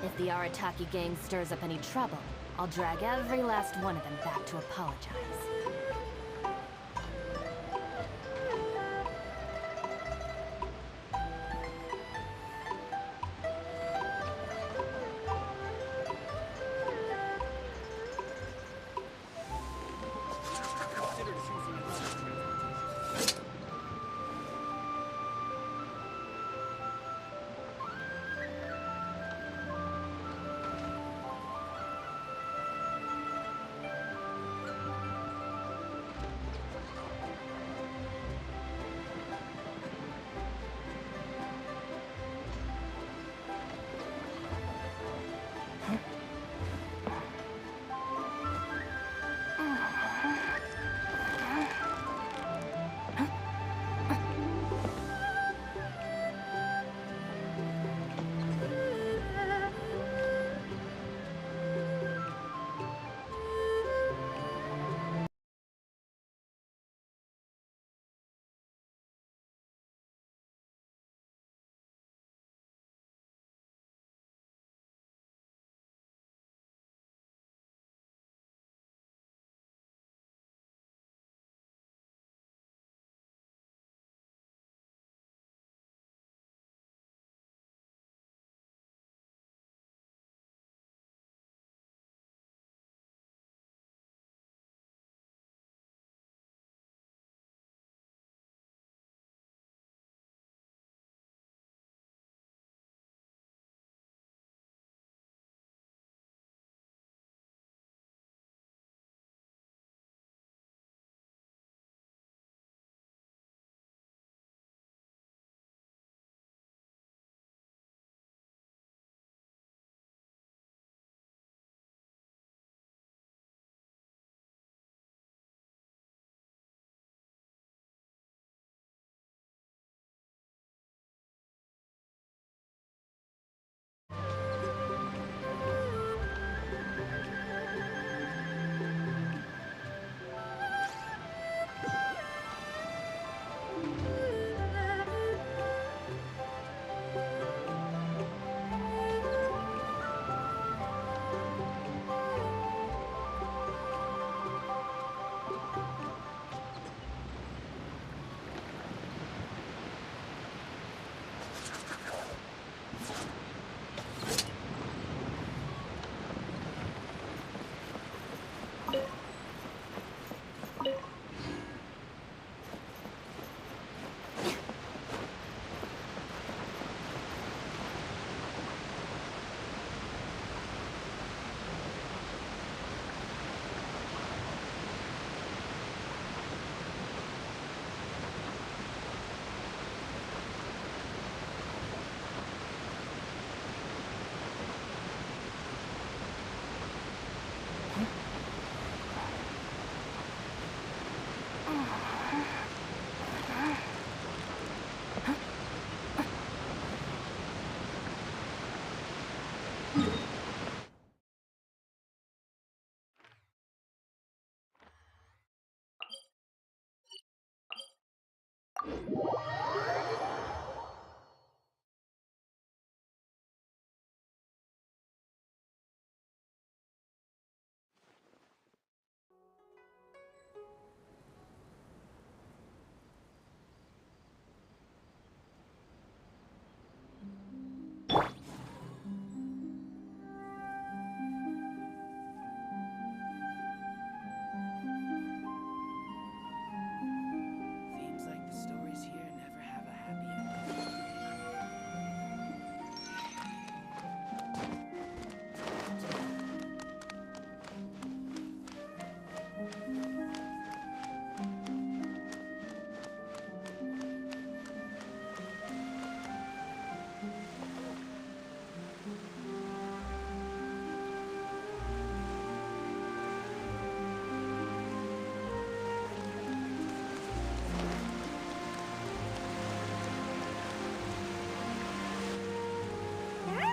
If the Arataki gang stirs up any trouble, I'll drag every last one of them back to apologize.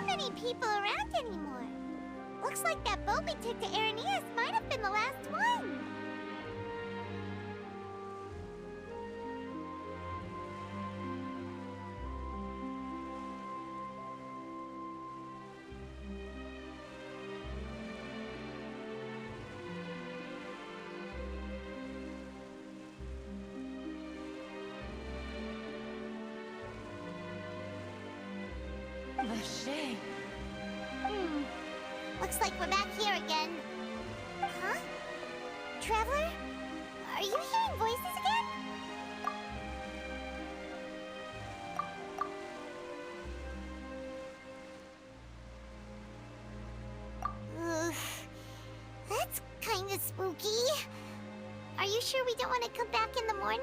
Many people around anymore. Looks like that boat we took to Aranias might have been the last one. Vache. Looks like we're back here again. Huh? Traveler? Are you hearing voices again? Ugh. That's kinda spooky. Are you sure we don't want to come back in the morning?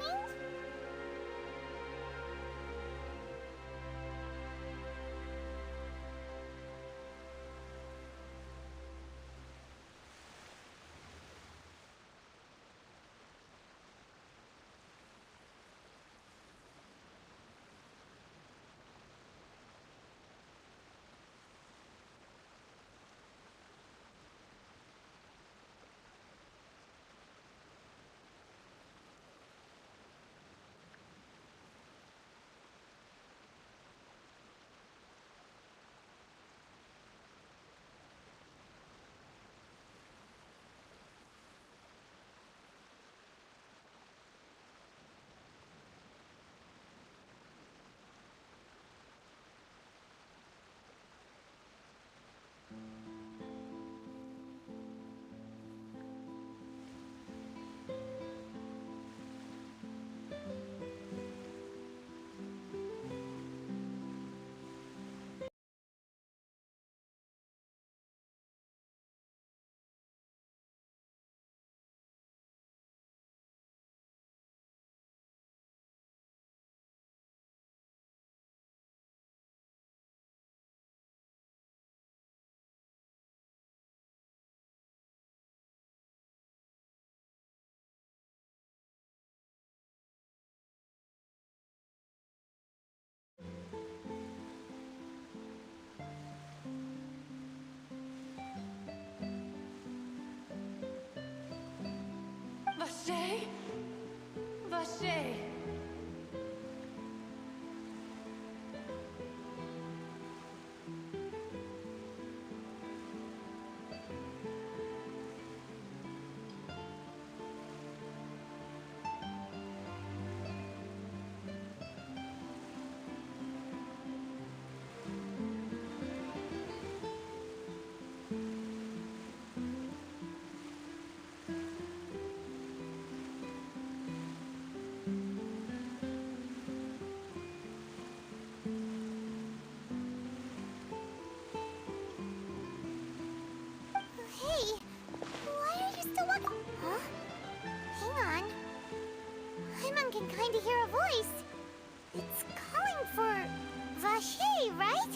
Vache? Vache. Hey, why are you still walking? Huh? Hang on. Paimon can kinda hear a voice. It's calling for Vache, right?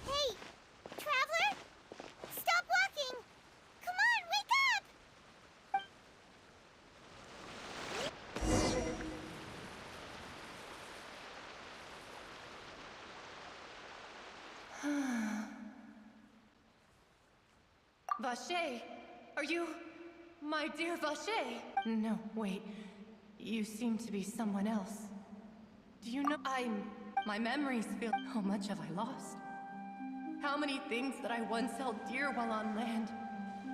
Hey, Traveler! Stop walking! Come on, wake up! Vache, are you... my dear Vache? No, wait. You seem to be someone else. Do you know... my memories feel... How much have I lost? How many things that I once held dear while on land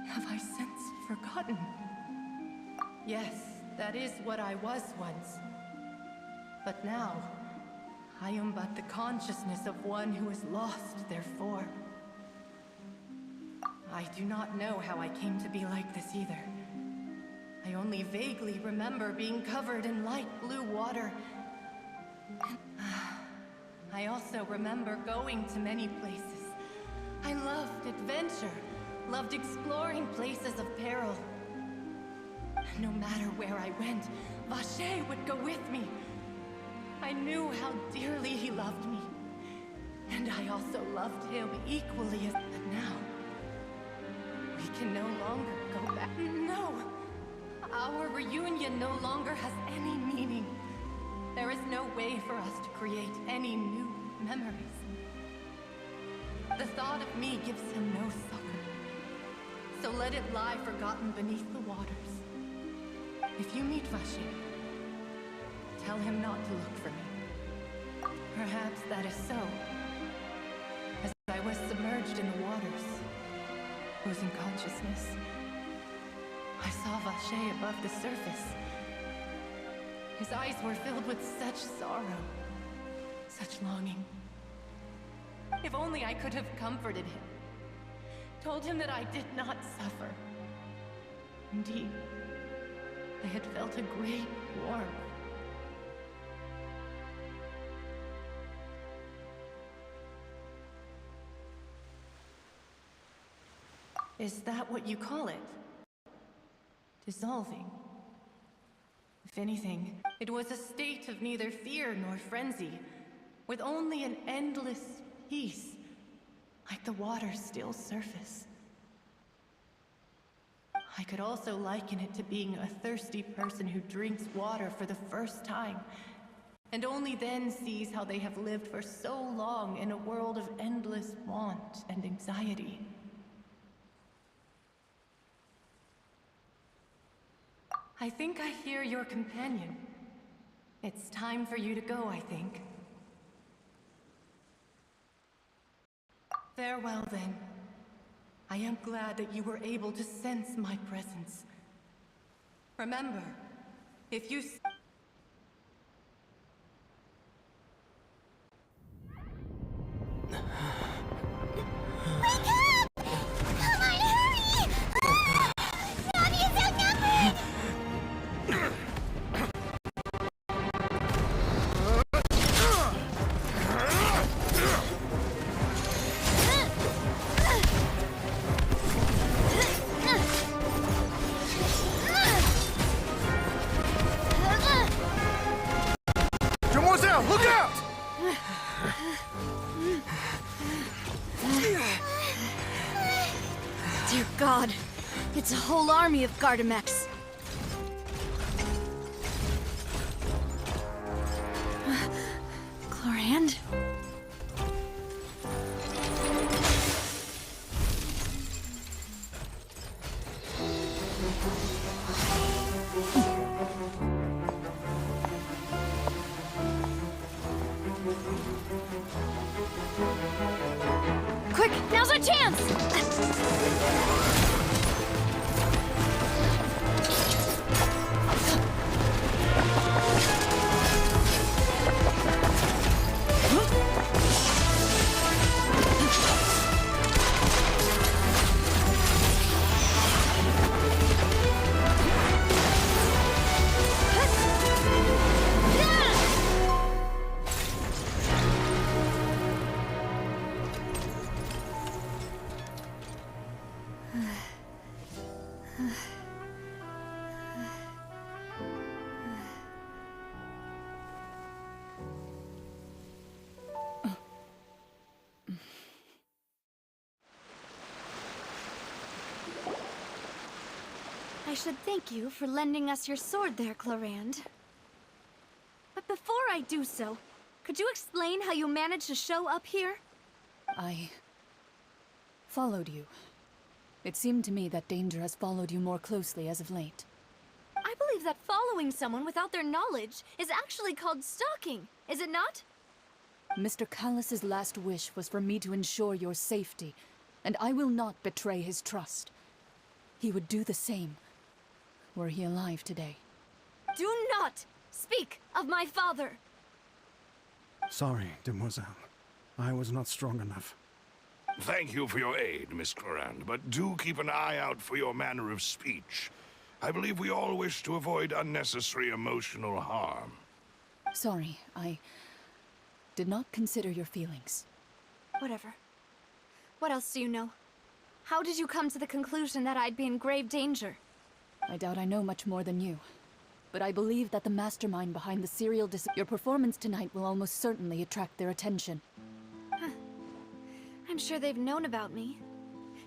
have I since forgotten? Yes, that is what I was once. But now, I am but the consciousness of one who is lost, therefore. I do not know how I came to be like this either. I only vaguely remember being covered in light blue water. I also remember going to many places. I loved adventure, loved exploring places of peril. No matter where I went, Vache would go with me. I knew how dearly he loved me. And I also loved him equally as... But now, we can no longer go back. No! Our reunion no longer has any meaning. There is no way for us to create any new memories. The thought of me gives him no succor. So let it lie forgotten beneath the waters. If you meet Vashi, tell him not to look for me. Perhaps that is so. As I was submerged in the waters, losing consciousness, I saw Vache above the surface. His eyes were filled with such sorrow, such longing. If only I could have comforted him, told him that I did not suffer. Indeed, I had felt a great warmth. Is that what you call it? Dissolving? If anything, it was a state of neither fear nor frenzy, with only an endless peace, like the water's still surface. I could also liken it to being a thirsty person who drinks water for the first time, and only then sees how they have lived for so long in a world of endless want and anxiety. I think I hear your companion. It's time for you to go, I think. Farewell, then. I am glad that you were able to sense my presence. Remember, if you... Look out! Dear God, it's a whole army of Gardamex. Chlorand? Quick, now's our chance! I should thank you for lending us your sword there, Chlorand. But before I do so, could you explain how you managed to show up here? I followed you. It seemed to me that danger has followed you more closely as of late. I believe that following someone without their knowledge is actually called stalking, is it not? Mr. Callus's last wish was for me to ensure your safety, and I will not betray his trust. He would do the same, were he alive today. Do not speak of my father! Sorry, demoiselle. I was not strong enough. Thank you for your aid, Miss Clorand, but do keep an eye out for your manner of speech. I believe we all wish to avoid unnecessary emotional harm. Sorry, I did not consider your feelings. Whatever. What else do you know? How did you come to the conclusion that I'd be in grave danger? I doubt I know much more than you, but I believe that the mastermind behind the serial your performance tonight will almost certainly attract their attention. sure they've known about me.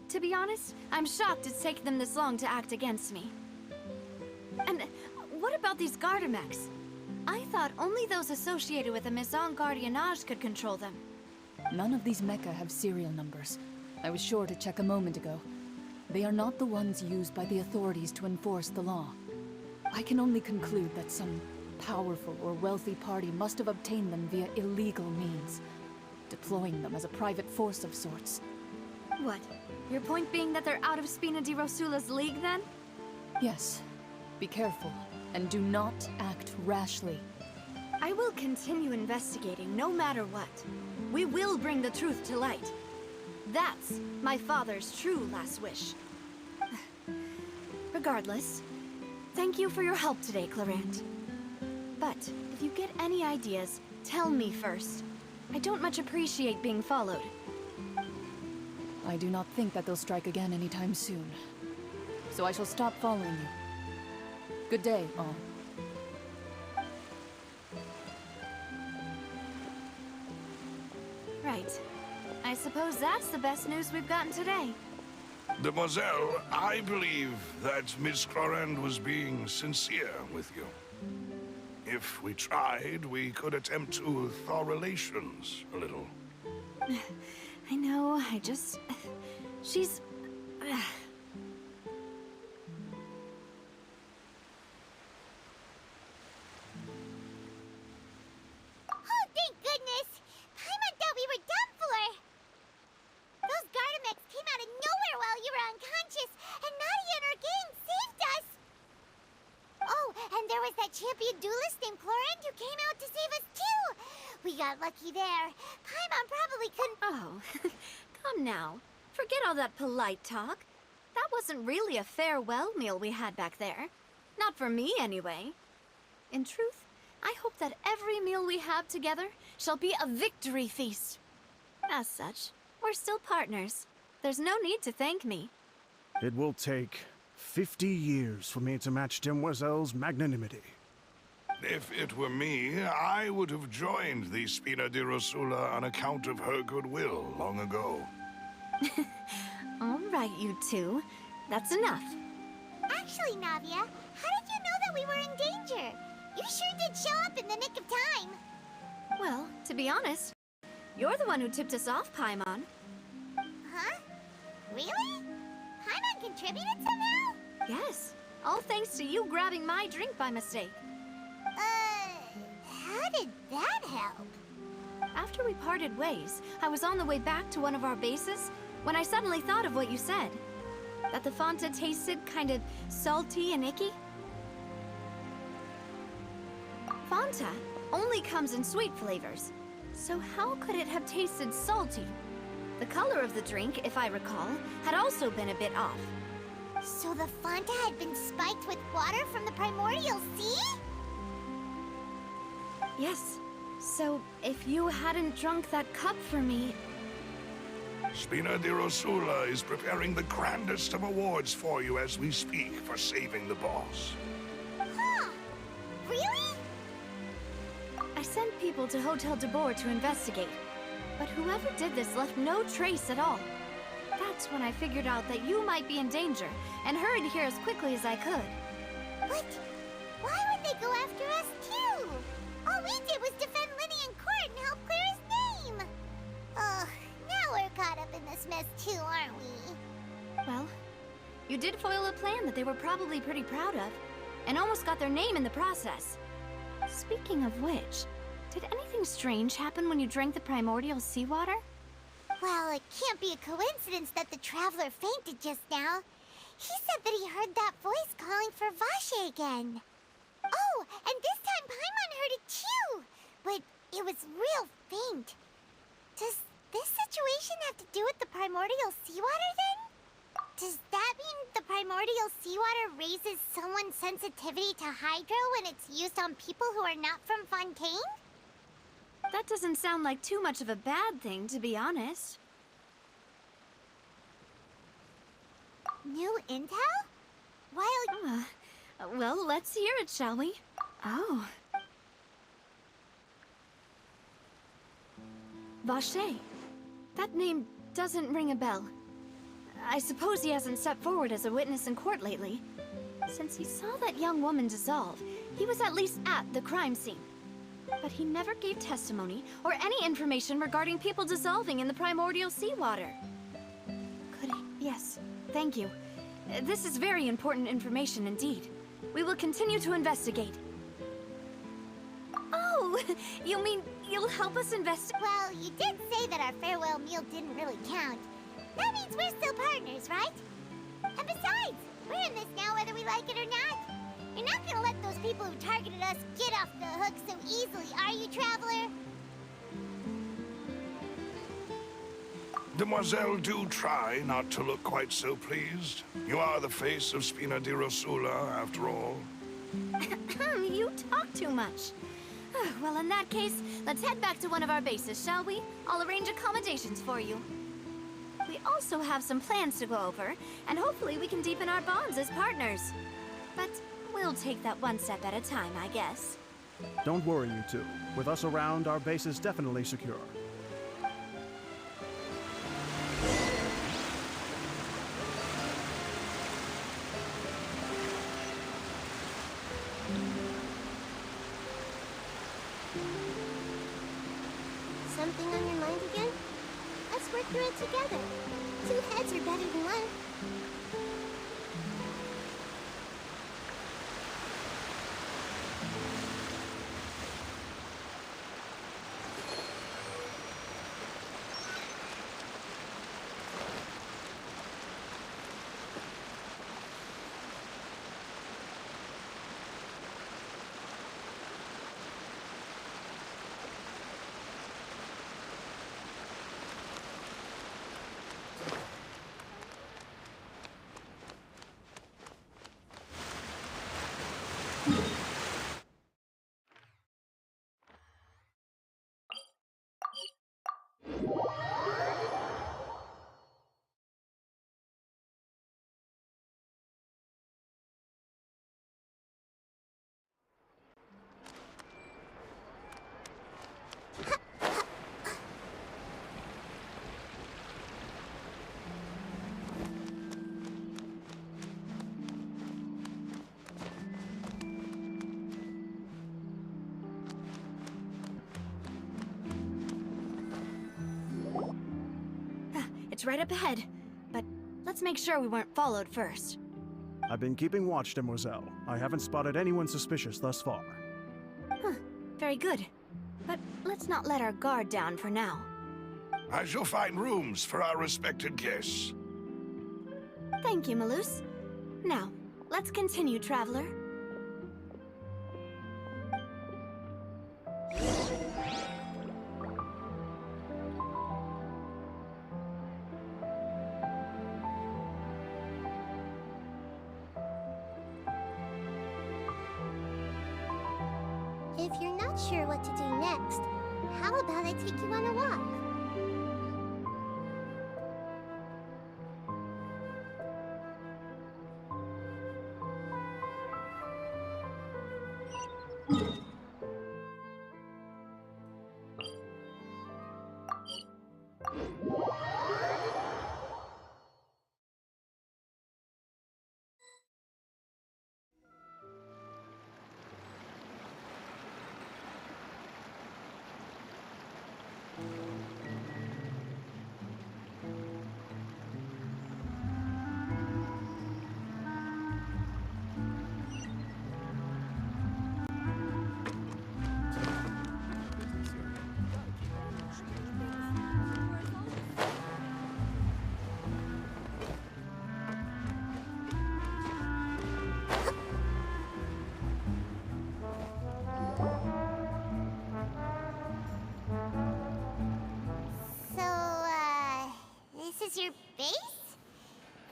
To be honest, I'm shocked it's taken them this long to act against me. And what about these Gardamex? I thought only those associated with the Maison Gardiennage could control them. None of these mecha have serial numbers. I was sure to check a moment ago. They are not the ones used by the authorities to enforce the law. I can only conclude that some powerful or wealthy party must have obtained them via illegal means, deploying them as a private force of sorts. What? Your point being that they're out of Spina di Rosula's league, then? Yes. Be careful, and do not act rashly. I will continue investigating no matter what. We will bring the truth to light. That's my father's true last wish. Regardless, thank you for your help today, Clarant. But if you get any ideas, tell me first. I don't much appreciate being followed. I do not think that they'll strike again anytime soon. So I shall stop following you. Good day, all. Right. I suppose that's the best news we've gotten today. Demoiselle, I believe that Miss Clorand was being sincere with you. If we tried, we could attempt to thaw relations a little. I know, she's... Oh, thank goodness! Paimon thought we were done for! Those Gardamex came out of nowhere while you were unconscious, and Nadia and her gang saved us! Oh, and there was that champion duelist named Clorand who came out to save us too! We got lucky there. Paimon probably couldn't... Oh, come now. Forget all that polite talk. That wasn't really a farewell meal we had back there. Not for me, anyway. In truth, I hope that every meal we have together shall be a victory feast. As such, we're still partners. There's no need to thank me. It will take 50 years for me to match Demoiselle's magnanimity. If it were me, I would have joined the Spina di Rosula on account of her goodwill long ago. All right, you two. That's enough. Actually, Navia, how did you know that we were in danger? You sure did show up in the nick of time. Well, to be honest, you're the one who tipped us off, Paimon. Huh? Really? Paimon contributed somehow? Yes, all thanks to you grabbing my drink by mistake. How did that help? After we parted ways, I was on the way back to one of our bases when I suddenly thought of what you said. That the Fanta tasted kind of salty and icky. Fanta only comes in sweet flavors, so how could it have tasted salty? The color of the drink, if I recall, had also been a bit off. So the Fanta had been spiked with water from the primordial sea? Yes. So, if you hadn't drunk that cup for me... Spina di Rosula is preparing the grandest of awards for you as we speak for saving the boss. Huh? Really? I sent people to Hotel de Boer to investigate, but whoever did this left no trace at all. That's when I figured out that you might be in danger, and hurried here as quickly as I could. But why would they go after us too? All we did was defend Linny in court and help clear his name. Ugh, now we're caught up in this mess too, aren't we? Well, you did foil a plan that they were probably pretty proud of, and almost got their name in the process. Speaking of which, did anything strange happen when you drank the primordial seawater? Well, it can't be a coincidence that the traveler fainted just now. He said that he heard that voice calling for Vache again. Oh, and this time Paimon heard it too, but it was real faint. Does this situation have to do with the primordial seawater then? Does that mean the primordial seawater raises someone's sensitivity to hydro when it's used on people who are not from Fontaine? That doesn't sound like too much of a bad thing, to be honest. New intel? While... Well, let's hear it, shall we? Oh. Vache. That name doesn't ring a bell. I suppose he hasn't stepped forward as a witness in court lately. Since he saw that young woman dissolve, he was at least at the crime scene. But he never gave testimony or any information regarding people dissolving in the primordial seawater. Could he? Yes, thank you. This is very important information indeed. We will continue to investigate. Oh, you mean you'll help us investigate? Well, you did say that our farewell meal didn't really count. That means we're still partners, right? And besides, we're in this now whether we like it or not. You're not gonna let those people who targeted us get off the hook so easily, are you, Traveler? Demoiselle, do try not to look quite so pleased. You are the face of Spina di Rosula, after all. You talk too much. Well, in that case, let's head back to one of our bases, shall we? I'll arrange accommodations for you. We also have some plans to go over, and hopefully we can deepen our bonds as partners. But we'll take that one step at a time, I guess. Don't worry, you two. With us around, our base is definitely secure. Something on your mind again? Let's work through it together. Two heads are better than one. It's right up ahead, but let's make sure we weren't followed first. I've been keeping watch, Demoiselle. I haven't spotted anyone suspicious thus far. Very good. But let's not let our guard down for now. I shall find rooms for our respected guests. Thank you, Malus. Now, let's continue, Traveler. If you're not sure what to do next, how about I take you on a walk? This is your base?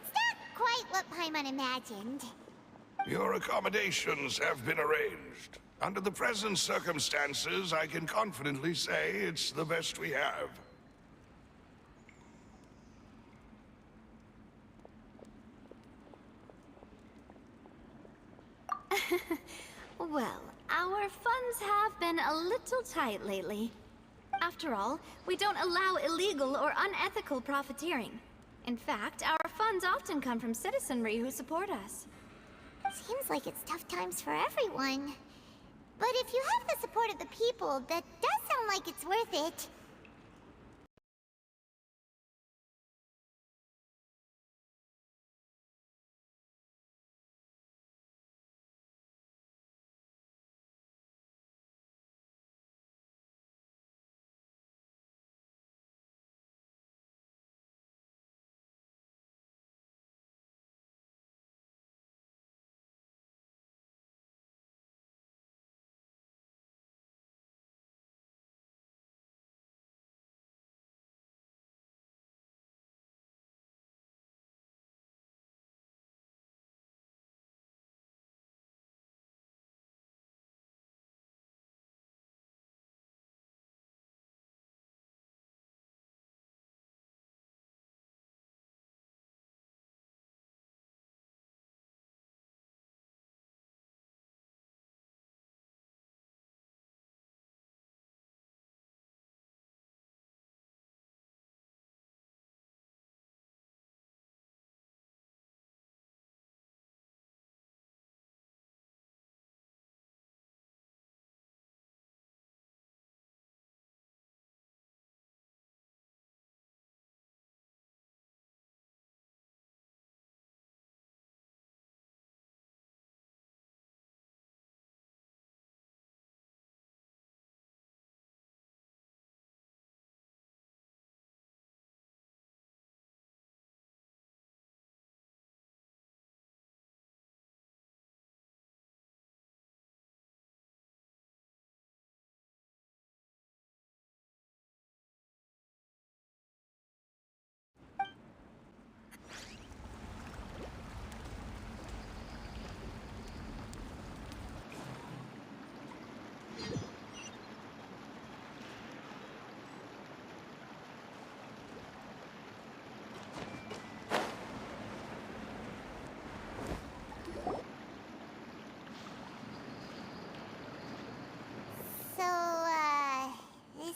It's not quite what Paimon imagined. Your accommodations have been arranged. Under the present circumstances, I can confidently say it's the best we have. Well, our funds have been a little tight lately. After all, we don't allow illegal or unethical profiteering. In fact, our funds often come from citizenry who support us. Seems like it's tough times for everyone. But if you have the support of the people, that does sound like it's worth it.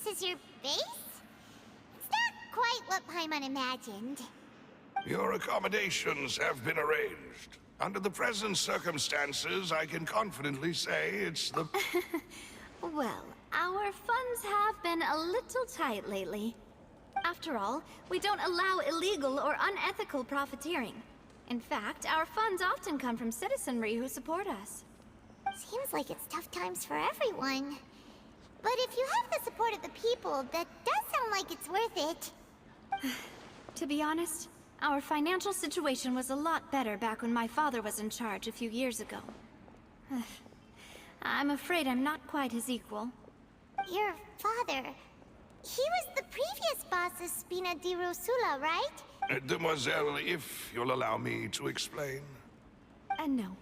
This is your base? It's not quite what Paimon imagined. Your accommodations have been arranged. Under the present circumstances, I can confidently say it's the... Well, our funds have been a little tight lately. After all, we don't allow illegal or unethical profiteering. In fact, our funds often come from citizenry who support us. Seems like it's tough times for everyone. But if you have the support of the people, that does sound like it's worth it. To be honest, our financial situation was a lot better back when my father was in charge a few years ago. I'm afraid I'm not quite his equal. Your father... He was the previous boss of Spina di Rosula, right? Demoiselle, if you'll allow me to explain. No.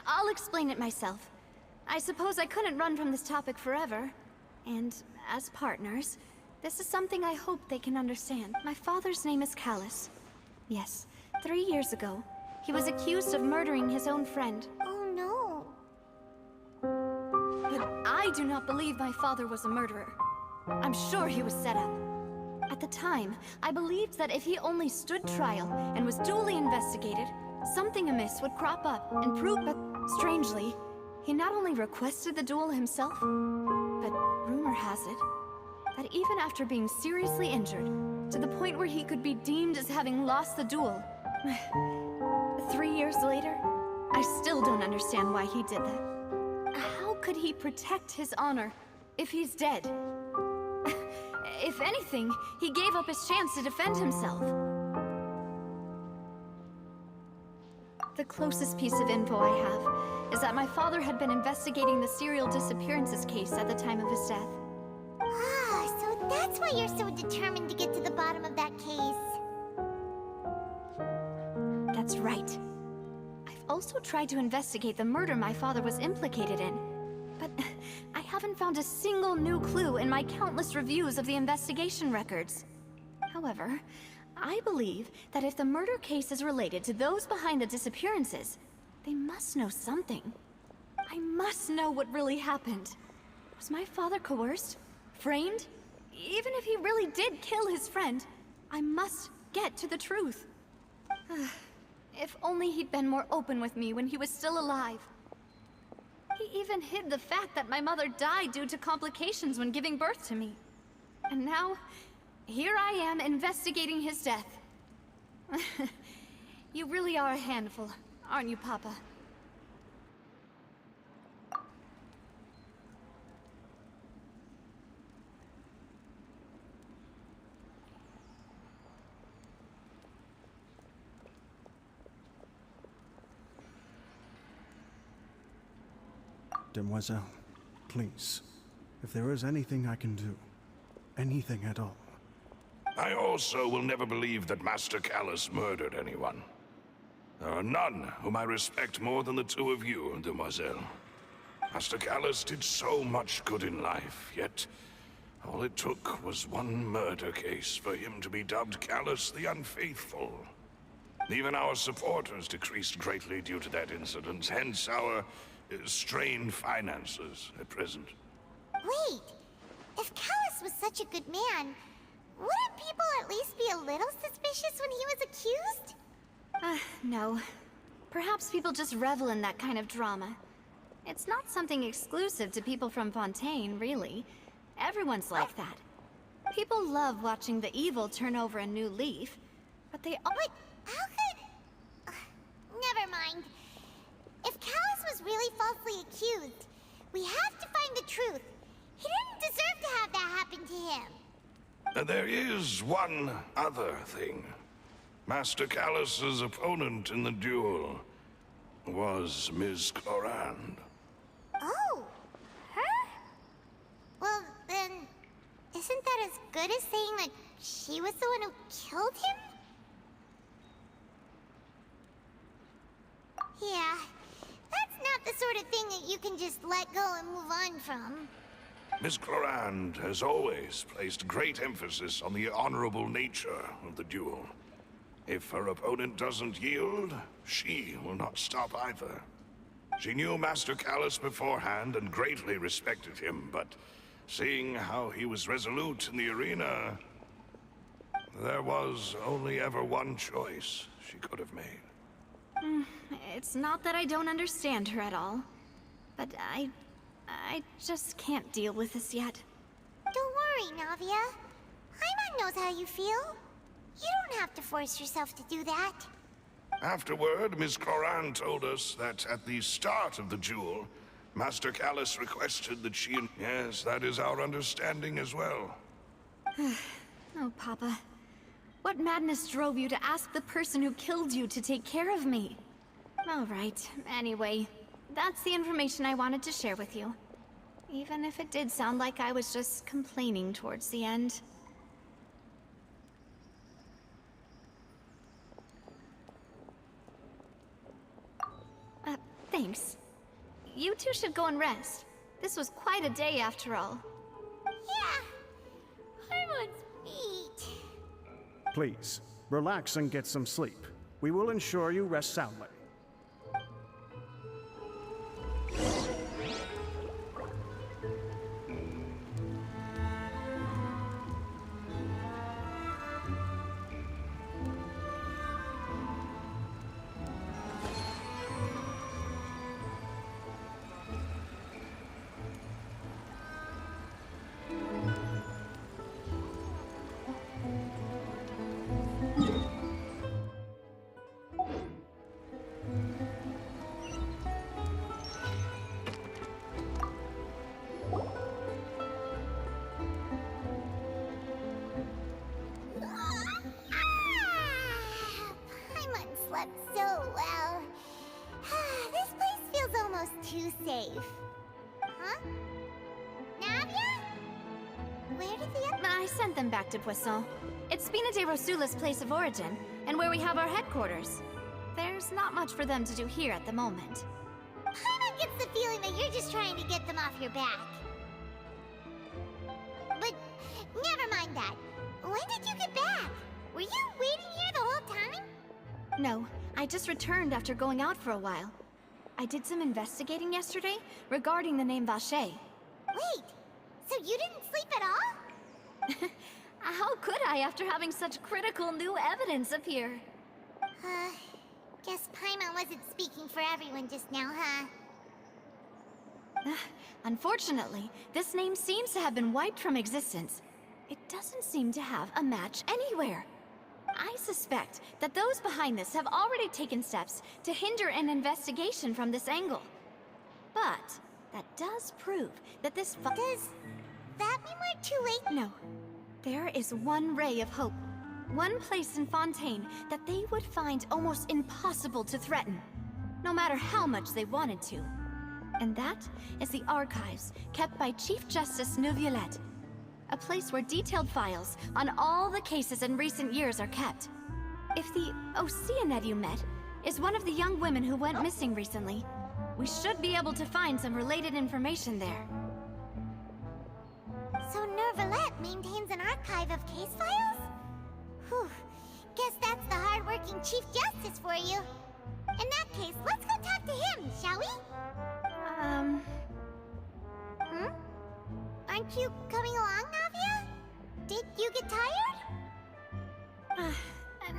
I'll explain it myself. I suppose I couldn't run from this topic forever. And as partners, this is something I hope they can understand. My father's name is Callus. Yes, 3 years ago, he was accused of murdering his own friend. Oh no. But I do not believe my father was a murderer. I'm sure he was set up. At the time, I believed that if he only stood trial and was duly investigated, something amiss would crop up and prove, but strangely, he not only requested the duel himself, but rumor has it that even after being seriously injured, to the point where he could be deemed as having lost the duel, 3 years later, I still don't understand why he did that. How could he protect his honor if he's dead? If anything, he gave up his chance to defend himself. The closest piece of info I have is that my father had been investigating the serial disappearances case at the time of his death. Ah, so that's why you're so determined to get to the bottom of that case. That's right. I've also tried to investigate the murder my father was implicated in, but I haven't found a single new clue in my countless reviews of the investigation records. However, I believe that if the murder case is related to those behind the disappearances, they must know something. I must know what really happened. Was my father coerced? Framed? Even if he really did kill his friend, I must get to the truth. If only he'd been more open with me when he was still alive. He even hid the fact that my mother died due to complications when giving birth to me. And now, here I am investigating his death. You really are a handful, aren't you, Papa? Demoiselle, please, if there is anything I can do, anything at all. I also will never believe that Master Callus murdered anyone. There are none whom I respect more than the two of you, Demoiselle. Master Callus did so much good in life, yet all it took was one murder case for him to be dubbed Callus the Unfaithful. Even our supporters decreased greatly due to that incident, hence our strained finances at present. Wait, if Callus was such a good man, wouldn't people at least be a little suspicious when he was accused? No. Perhaps people just revel in that kind of drama. It's not something exclusive to people from Fontaine, really. Everyone's like that. People love watching the evil turn over a new leaf, but they all— But how could... never mind. If Callus was really falsely accused, we have to find the truth. He didn't deserve to have that happen to him. There is one other thing. Master Callus's opponent in the duel was Ms. Clorand. Oh, her? Well, then, isn't that as good as saying that she was the one who killed him? Yeah, that's not the sort of thing that you can just let go and move on from. Ms. Clorand has always placed great emphasis on the honorable nature of the duel. If her opponent doesn't yield, she will not stop either. She knew Master Callus beforehand and greatly respected him, but seeing how he was resolute in the arena, there was only ever one choice she could have made. It's not that I don't understand her at all, but I just can't deal with this yet. Don't worry, Navia. Paimon knows how you feel. You don't have to force yourself to do that. Afterward, Ms. Clorand told us that at the start of the duel, Master Callus requested that she— Yes, that is our understanding as well. Oh, Papa. What madness drove you to ask the person who killed you to take care of me? All right, anyway, that's the information I wanted to share with you. Even if it did sound like I was just complaining towards the end. Thanks. You two should go and rest. This was quite a day after all. Yeah, Paimon's meat. Please, relax and get some sleep. We will ensure you rest soundly. Paimon slept so well. This place feels almost too safe. Huh? Navia? Where did the other— I sent them back to Poisson. It's Spina de Rosula's place of origin, and where we have our headquarters. There's not much for them to do here at the moment. Paimon gets the feeling that you're just trying to get them off your back. But never mind that. When did you get back? Were you waiting here the whole time? No, I just returned after going out for a while. I did some investigating yesterday regarding the name Vache. Wait, so you didn't sleep at all? How could I after having such critical new evidence appear? Guess Paimon wasn't speaking for everyone just now, huh? Unfortunately, this name seems to have been wiped from existence. It doesn't seem to have a match anywhere. I suspect that those behind this have already taken steps to hinder an investigation from this angle. But that does prove that this Does that mean we're too late? No. There is one ray of hope. One place in Fontaine that they would find almost impossible to threaten, no matter how much they wanted to. And that is the archives kept by Chief Justice Neuvillette. A place where detailed files on all the cases in recent years are kept. If the Oceanette you met is one of the young women who went missing recently, we should be able to find some related information there. So Neuvillette maintains an archive of case files? Whew. Guess that's the hard-working Chief Justice for you. In that case, let's go talk to him, shall we? Aren't you coming along, Navia? Did you get tired?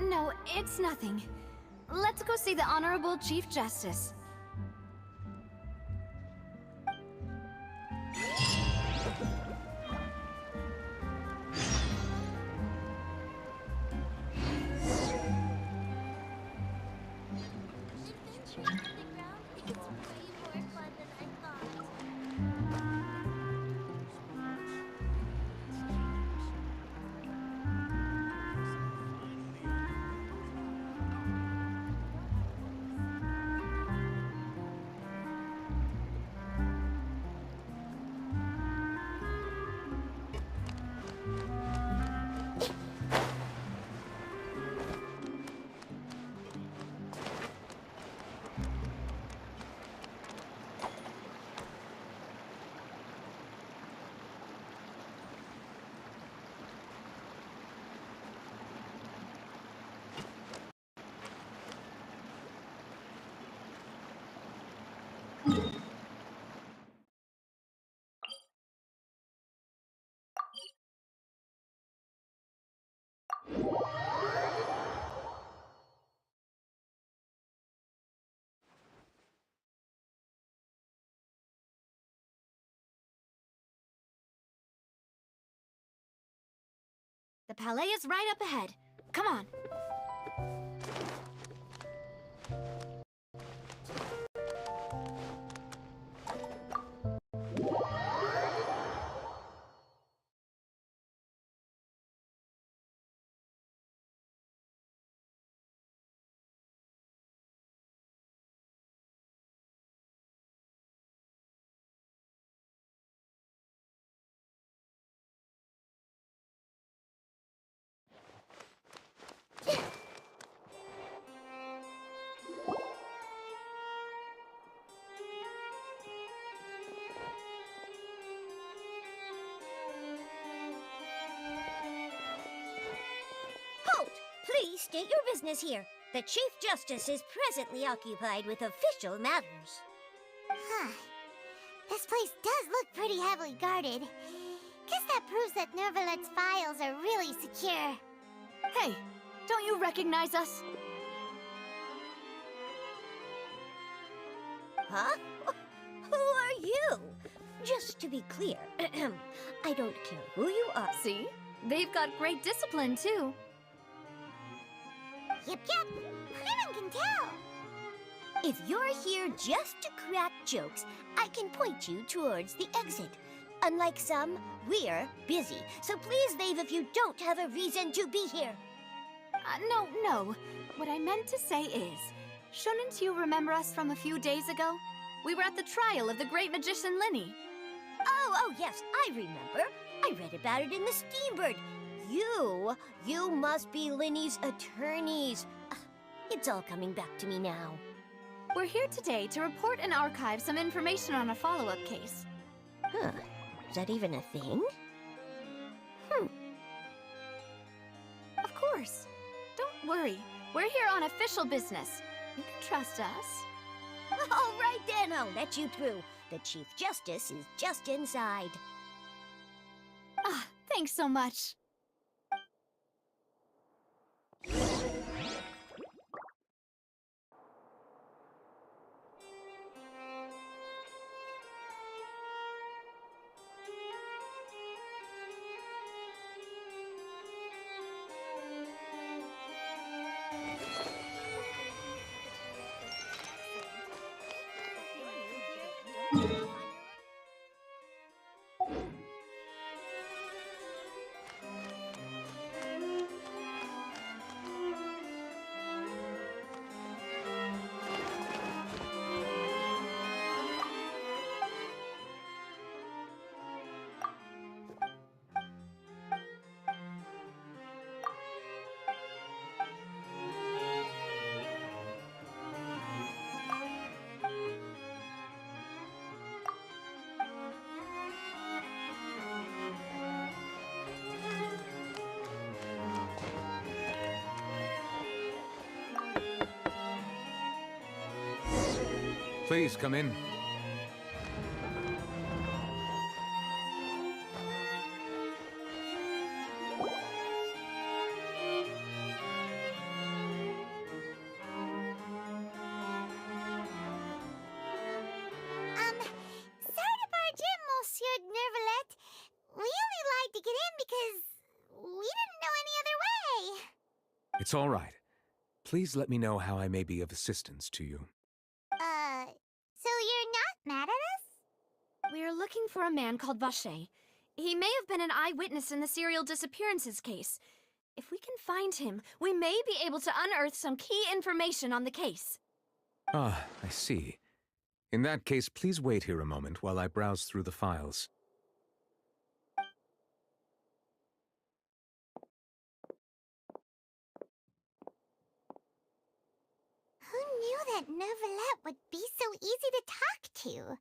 No, it's nothing. Let's go see the Honorable Chief Justice. The Palais is right up ahead. Come on. Halt! Please state your business here. The Chief Justice is presently occupied with official matters. Huh. This place does look pretty heavily guarded. Guess that proves that Neuvillette's files are really secure. Hey, don't you recognize us? Huh? Who are you? Just to be clear, I don't care who you are. See? They've got great discipline, too. Yep. Paimon can tell. If you're here just to crack jokes, I can point you towards the exit. Unlike some, we're busy, so please leave if you don't have a reason to be here. No. What I meant to say is, shouldn't you remember us from a few days ago? We were at the trial of the great magician Linny. Oh, yes, I remember. I read about it in the Steambird. You must be Linny's attorneys. It's all coming back to me now. We're here today to report and archive some information on a follow-up case. Huh. Is that even a thing? Of course. Don't worry. We're here on official business. You can trust us. All right then, I'll let you through. The Chief Justice is just inside. Thanks so much. Please come in. Sorry to barge in, Monsieur Nervalet. We only lied to get in because we didn't know any other way. It's all right. Please let me know how I may be of assistance to you. So you're not mad at us? We're looking for a man called Vacher. He may have been an eyewitness in the serial disappearances case. If we can find him, we may be able to unearth some key information on the case. Ah, I see. In that case, please wait here a moment while I browse through the files. Who knew that Nervalet would be so easy to talk to?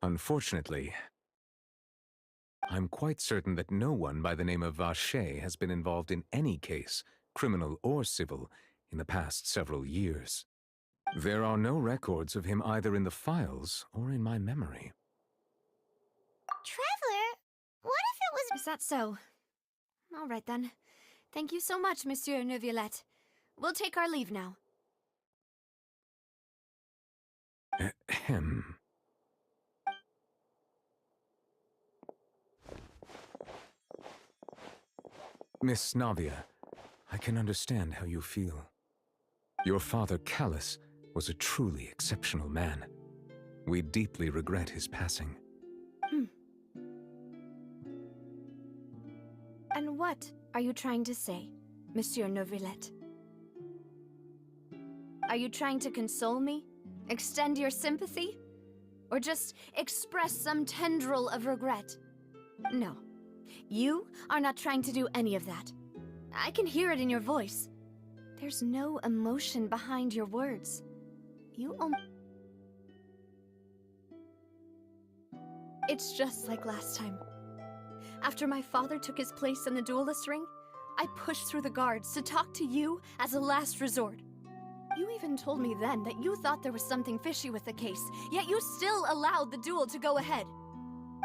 Unfortunately, I'm quite certain that no one by the name of Vacher has been involved in any case, criminal or civil, in the past several years. There are no records of him either in the files or in my memory. Traveler, what if it was... Is that so? All right then. Thank you so much, Monsieur Neuvillette. We'll take our leave now. Ahem. Miss Navia, I can understand how you feel. Your father, Callus, was a truly exceptional man. We deeply regret his passing. And what are you trying to say, Monsieur Neuvillette? Are you trying to console me? Extend your sympathy? Or just express some tendril of regret? No. You are not trying to do any of that. I can hear it in your voice. There's no emotion behind your words. You It's just like last time. After my father took his place in the duelist ring, I pushed through the guards to talk to you as a last resort. You even told me then that you thought there was something fishy with the case, yet you still allowed the duel to go ahead.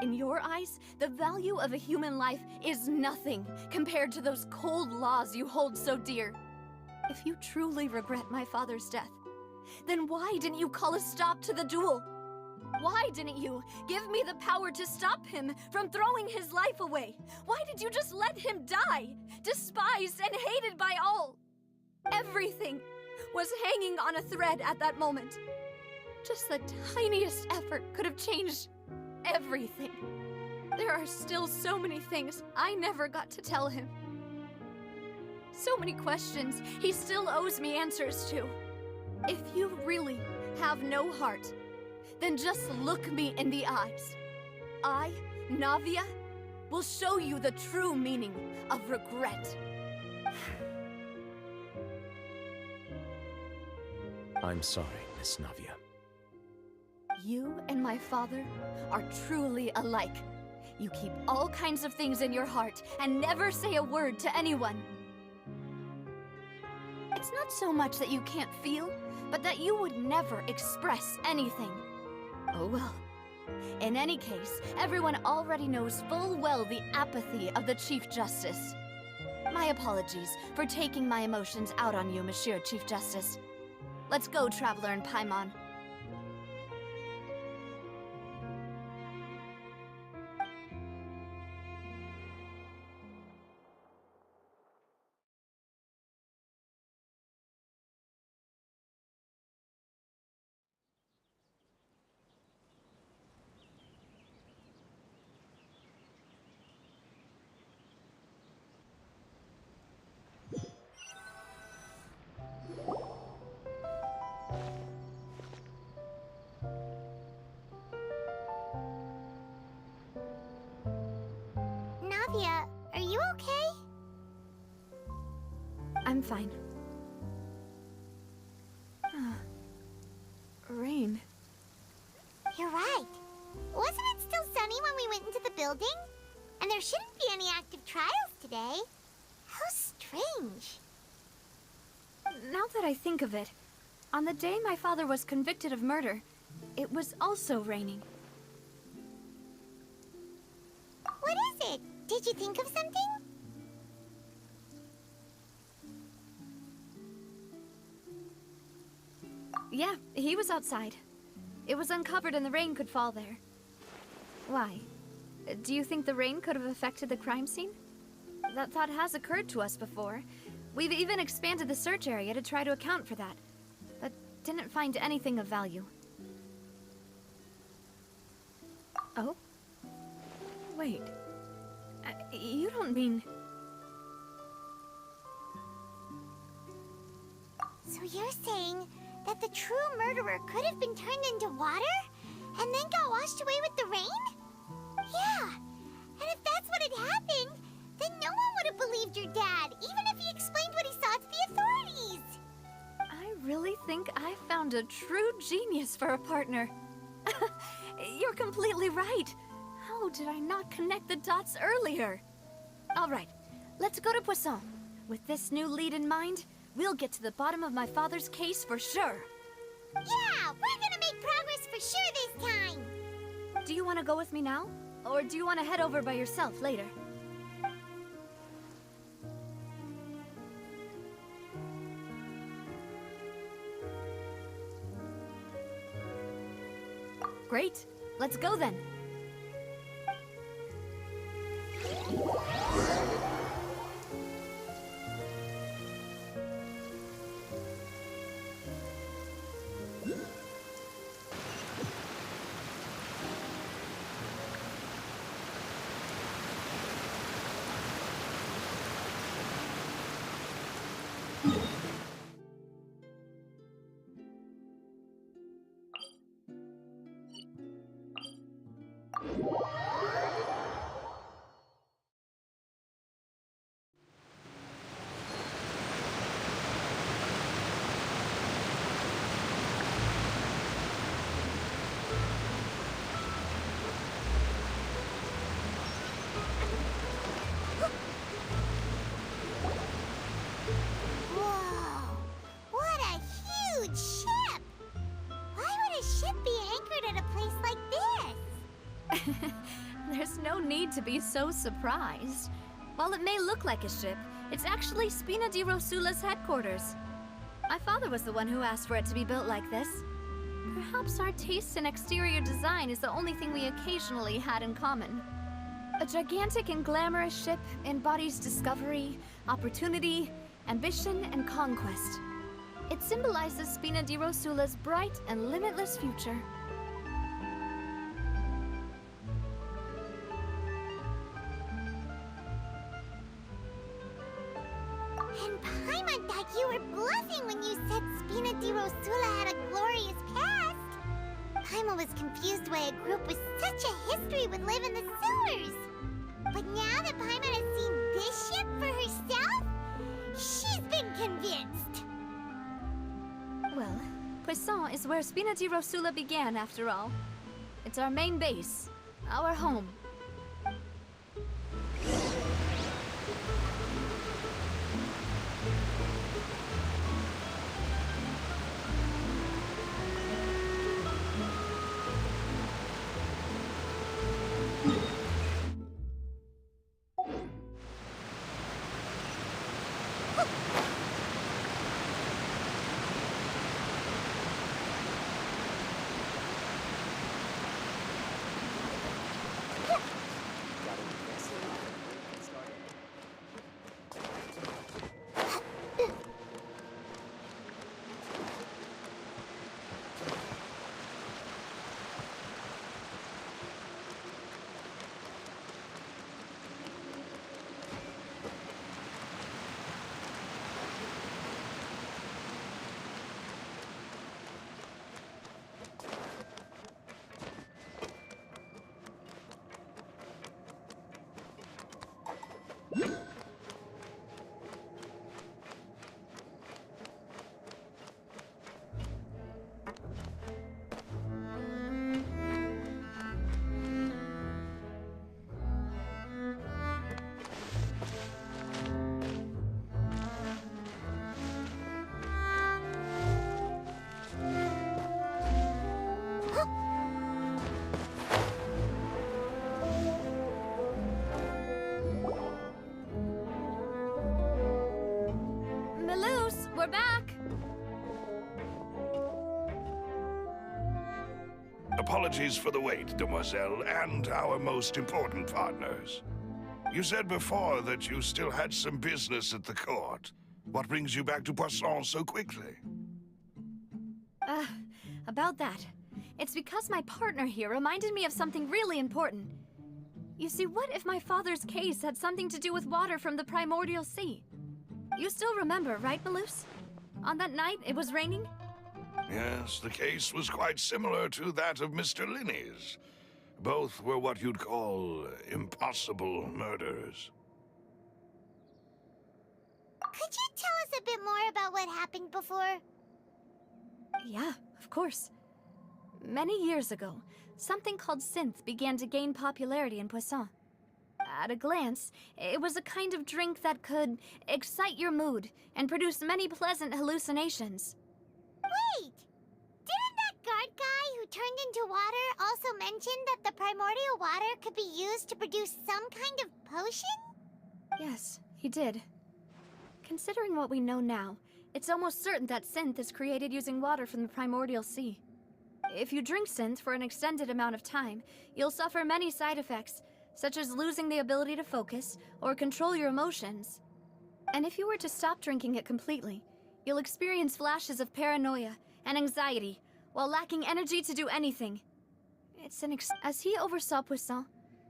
In your eyes, the value of a human life is nothing compared to those cold laws you hold so dear. If you truly regret my father's death, then why didn't you call a stop to the duel? Why didn't you give me the power to stop him from throwing his life away? Why did you just let him die, despised and hated by all? Everything was hanging on a thread at that moment. Just the tiniest effort could have changed everything. There are still so many things I never got to tell him. So many questions he still owes me answers to. If you really have no heart, then just look me in the eyes. I, Navia, will show you the true meaning of regret. I'm sorry, Miss Navia. You and my father are truly alike. You keep all kinds of things in your heart and never say a word to anyone. It's not so much that you can't feel, but that you would never express anything. Oh well. In any case, everyone already knows full well the apathy of the Chief Justice. My apologies for taking my emotions out on you, Monsieur Chief Justice. Let's go, Traveler and Paimon. Navia, are you okay? I'm fine. Rain. You're right. Wasn't it still sunny when we went into the building? And there shouldn't be any active trials today. How strange. Now that I think of it, on the day my father was convicted of murder, it was also raining. What is it? Did you think of something? Yeah, he was outside. It was uncovered and the rain could fall there. Why? Do you think the rain could have affected the crime scene? That thought has occurred to us before. We've even expanded the search area to try to account for that, but didn't find anything of value. Oh? Wait. You don't mean... So you're saying that the true murderer could have been turned into water and then got washed away with the rain? Yeah, and if that's what had happened, then no one would have believed your dad, even if he explained what he saw to the authorities. I really think I found a true genius for a partner. You're completely right. How did I not connect the dots earlier? All right, let's go to Poisson. With this new lead in mind, we'll get to the bottom of my father's case for sure. Yeah, we're gonna make progress for sure this time. Do you want to go with me now? Or do you want to head over by yourself later? Great. Let's go then. Whoa, what a huge ship! Why would a ship be anchored at a place like this? There's no need to be so surprised. While it may look like a ship, it's actually Spina di Rosula's headquarters. My father was the one who asked for it to be built like this. Perhaps our taste in exterior design is the only thing we occasionally had in common. A gigantic and glamorous ship embodies discovery, opportunity, ambition, and conquest. It symbolizes Spina di Rosula's bright and limitless future. And Paimon thought you were bluffing when you said Spina di Rosula had a glorious past. Paimon was confused why a group with such a history would live in the sewers. But now that Paimon has seen this ship for herself, she's been convinced. Well, Poisson is where Spina di Rosula began, after all. It's our main base, our home. Apologies for the wait, demoiselle, and our most important partners. You said before that you still had some business at the court. What brings you back to Poisson so quickly? About that. It's because my partner here reminded me of something really important. You see, what if my father's case had something to do with water from the primordial sea? You still remember, right, Malus? On that night, it was raining? Yes, the case was quite similar to that of Mr. Linney's. Both were what you'd call impossible murders. Could you tell us a bit more about what happened before? Yeah, of course. Many years ago, something called synth began to gain popularity in Poisson. At a glance, it was a kind of drink that could excite your mood and produce many pleasant hallucinations. Wait! Didn't that guard guy who turned into water also mention that the primordial water could be used to produce some kind of potion? Yes, he did. Considering what we know now, it's almost certain that synth is created using water from the primordial sea. If you drink synth for an extended amount of time, you'll suffer many side effects, such as losing the ability to focus or control your emotions. And if you were to stop drinking it completely, you'll experience flashes of paranoia and anxiety while lacking energy to do anything. It's As he oversaw Poisson,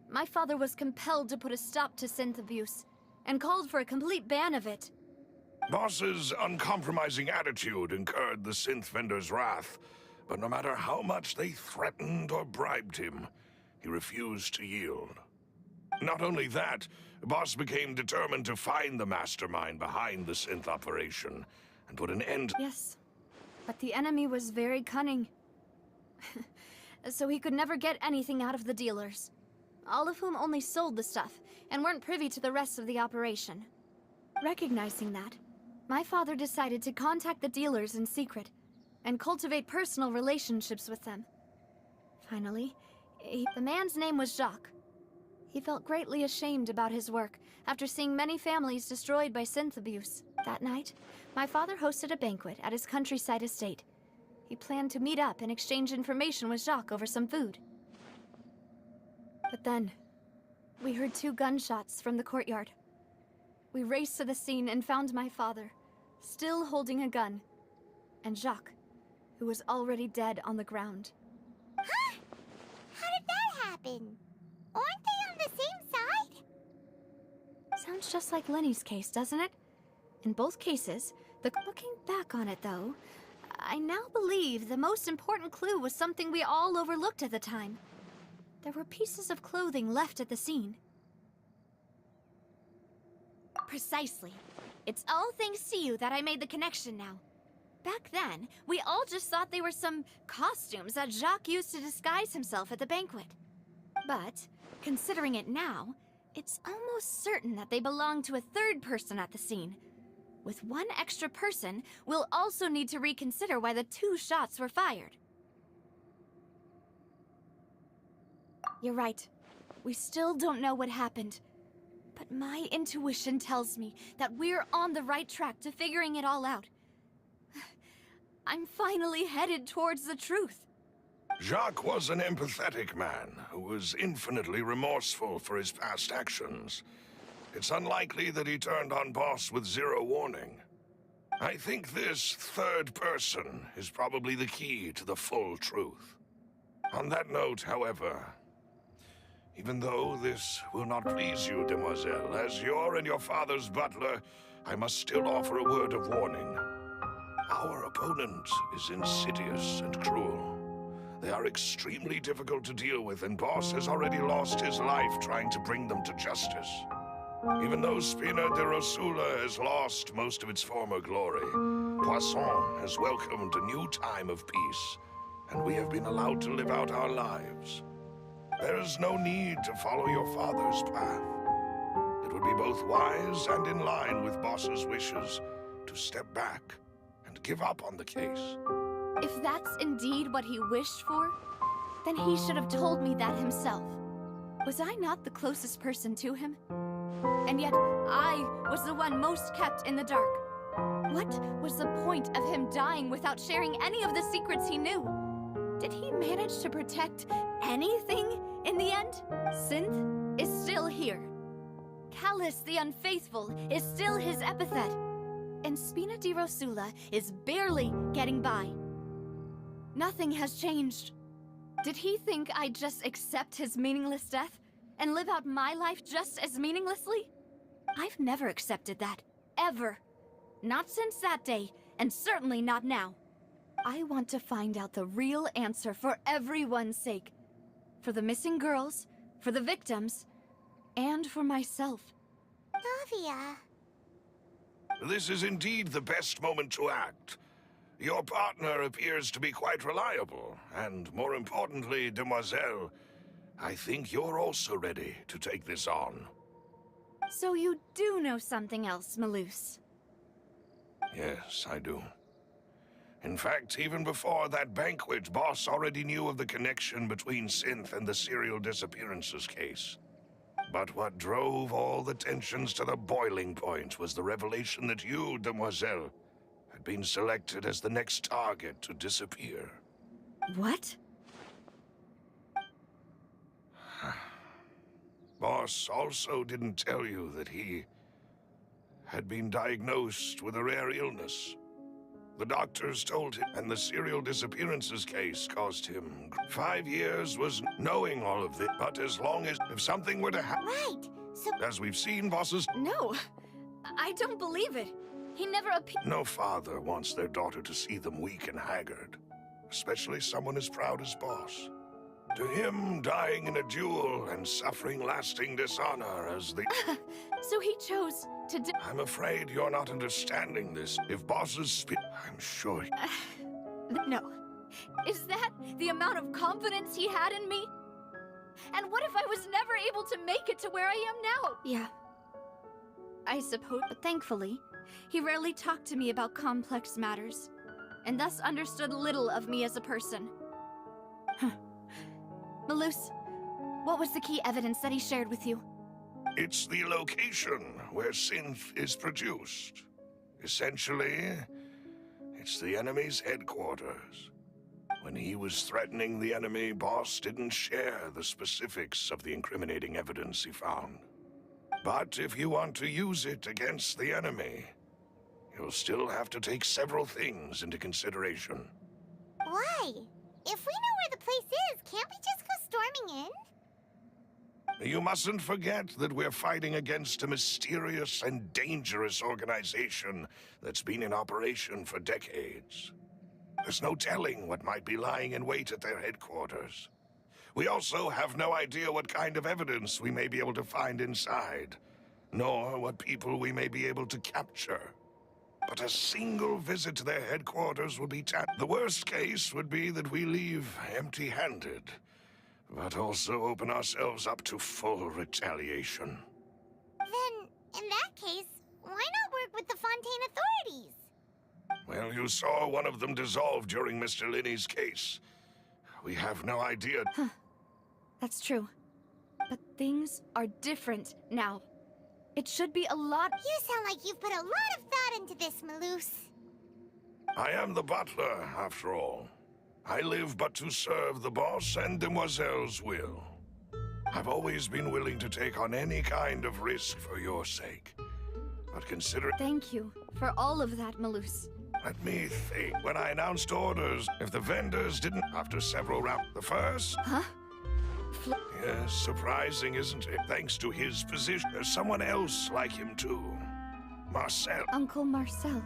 my father was compelled to put a stop to synth abuse and called for a complete ban of it. Boss's uncompromising attitude incurred the synth vendor's wrath, but no matter how much they threatened or bribed him, he refused to yield. Not only that, Boss became determined to find the mastermind behind the synth operation and put an end. Yes, but the enemy was very cunning. So he could never get anything out of the dealers, all of whom only sold the stuff and weren't privy to the rest of the operation. Recognizing that, my father decided to contact the dealers in secret and cultivate personal relationships with them. Finally, the man's name was Jacques. He felt greatly ashamed about his work after seeing many families destroyed by synth abuse. That night, my father hosted a banquet at his countryside estate. He planned to meet up and exchange information with Jacques over some food. But then, we heard 2 gunshots from the courtyard. We raced to the scene and found my father, still holding a gun, and Jacques, who was already dead on the ground. Huh? How did that happen? Aren't they on the same side? Sounds just like Lenny's case, doesn't it? In both cases, looking back on it though, I now believe the most important clue was something we all overlooked at the time. There were pieces of clothing left at the scene. Precisely. It's all thanks to you that I made the connection now. Back then, we all just thought they were some costumes that Jacques used to disguise himself at the banquet. But, considering it now, it's almost certain that they belong to a third person at the scene. With one extra person, we'll also need to reconsider why the 2 shots were fired. You're right. We still don't know what happened. But my intuition tells me that we're on the right track to figuring it all out. I'm finally headed towards the truth. Jacques was an empathetic man who was infinitely remorseful for his past actions. It's unlikely that he turned on Boss with 0 warning. I think this third person is probably the key to the full truth. On that note, however, even though this will not please you, demoiselle, as your and your father's butler, I must still offer a word of warning. Our opponent is insidious and cruel. They are extremely difficult to deal with, and Boss has already lost his life trying to bring them to justice. Even though Spina de Rosula has lost most of its former glory, Poisson has welcomed a new time of peace, and we have been allowed to live out our lives. There is no need to follow your father's path. It would be both wise and in line with Boss's wishes to step back and give up on the case. If that's indeed what he wished for, then he should have told me that himself. Was I not the closest person to him? And yet, I was the one most kept in the dark. What was the point of him dying without sharing any of the secrets he knew? Did he manage to protect anything in the end, Synth is still here. Callus the Unfaithful is still his epithet. And Spina di Rosula is barely getting by. Nothing has changed. Did he think I'd just accept his meaningless death and live out my life just as meaninglessly? I've never accepted that, ever. Not since that day, and certainly not now. I want to find out the real answer for everyone's sake. For the missing girls, for the victims, and for myself. Navia. This is indeed the best moment to act. Your partner appears to be quite reliable, and more importantly, Demoiselle, I think you're also ready to take this on. So you do know something else, Malus? Yes, I do. In fact, even before that banquet, Boss already knew of the connection between Synth and the serial disappearances case. But what drove all the tensions to the boiling point was the revelation that you, Demoiselle, had been selected as the next target to disappear. What? Boss also didn't tell you that he had been diagnosed with a rare illness. The doctors told him, and the serial disappearances case cost him 5 years was knowing all of this. But as long as if something were to happen, Right. So as we've seen, bosses, No, I don't believe it. He never appeared. no father wants their daughter to see them weak and haggard, especially someone as proud as Boss. To him, dying in a duel and suffering lasting dishonor as the... So he chose to I'm afraid you're not understanding this. If Boss's I'm sure... No. Is that the amount of confidence he had in me? And what if I was never able to make it to where I am now? Yeah. I suppose, but thankfully, he rarely talked to me about complex matters, and thus understood little of me as a person. Malus, what was the key evidence that he shared with you? It's the location where synth is produced. Essentially, it's the enemy's headquarters. When he was threatening the enemy, Boss didn't share the specifics of the incriminating evidence he found. But if you want to use it against the enemy, you'll still have to take several things into consideration. why? If we know where the place is, can't we just go storming in? You mustn't forget that we're fighting against a mysterious and dangerous organization that's been in operation for decades. There's no telling what might be lying in wait at their headquarters. We also have no idea what kind of evidence we may be able to find inside, nor what people we may be able to capture. But a single visit to their headquarters will be the worst case would be that we leave empty-handed, but also open ourselves up to full retaliation. Then, in that case, why not work with the Fontaine authorities? Well, you saw one of them dissolve during Mr. Linney's case. We have no idea. That's true. But things are different now. It should be a lot... You sound like you've put a lot of thought into this, Malus. I am the butler, after all. I live but to serve the boss and Demoiselle's will. I've always been willing to take on any kind of risk for your sake. But consider... Thank you for all of that, Malus. Let me think. When I announced orders, if the vendors didn't... After several rounds... The first... Huh? Yes, surprising, isn't it? Thanks to his position, there's someone else like him, too. Marcel. Uncle Marcel.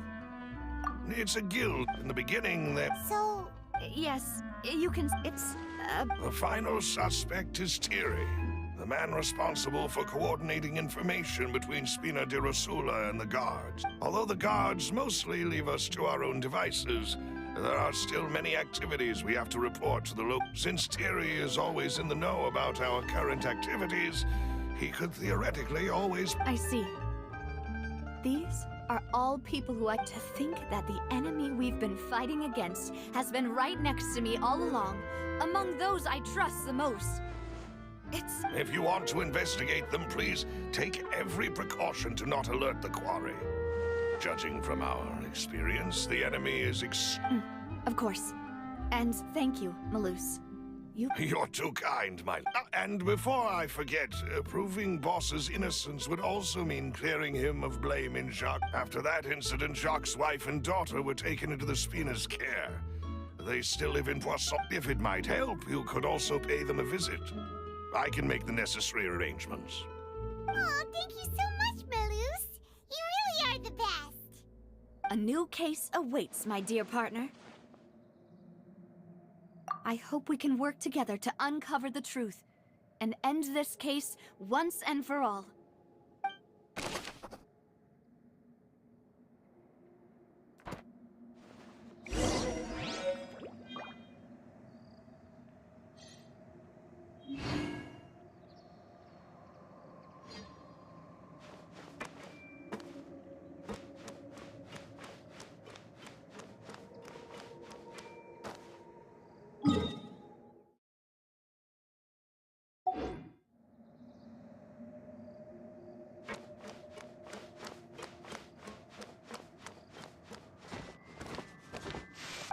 It's a guild. In the beginning, So, Yes, you can... It's... the final suspect is Thierry, the man responsible for coordinating information between Spina di Rosula and the guards. Although the guards mostly leave us to our own devices, there are still many activities we have to report to the local. Since Thierry is always in the know about our current activities, he could theoretically always... I see. These are all people who like to think that the enemy we've been fighting against has been right next to me all along, among those I trust the most. It's... If you want to investigate them, please take every precaution to not alert the quarry. Judging from our experience, the enemy is Of course. And thank you, Malus. You're too kind, my... And before I forget, proving Boss's innocence would also mean clearing him of blame in Jacques. After that incident, Jacques' wife and daughter were taken into the Spina's care. They still live in Poisson. If it might help, you could also pay them a visit. I can make the necessary arrangements. Oh, thank you so much, Malus. You really are the best. A new case awaits, my dear partner. I hope we can work together to uncover the truth and end this case once and for all.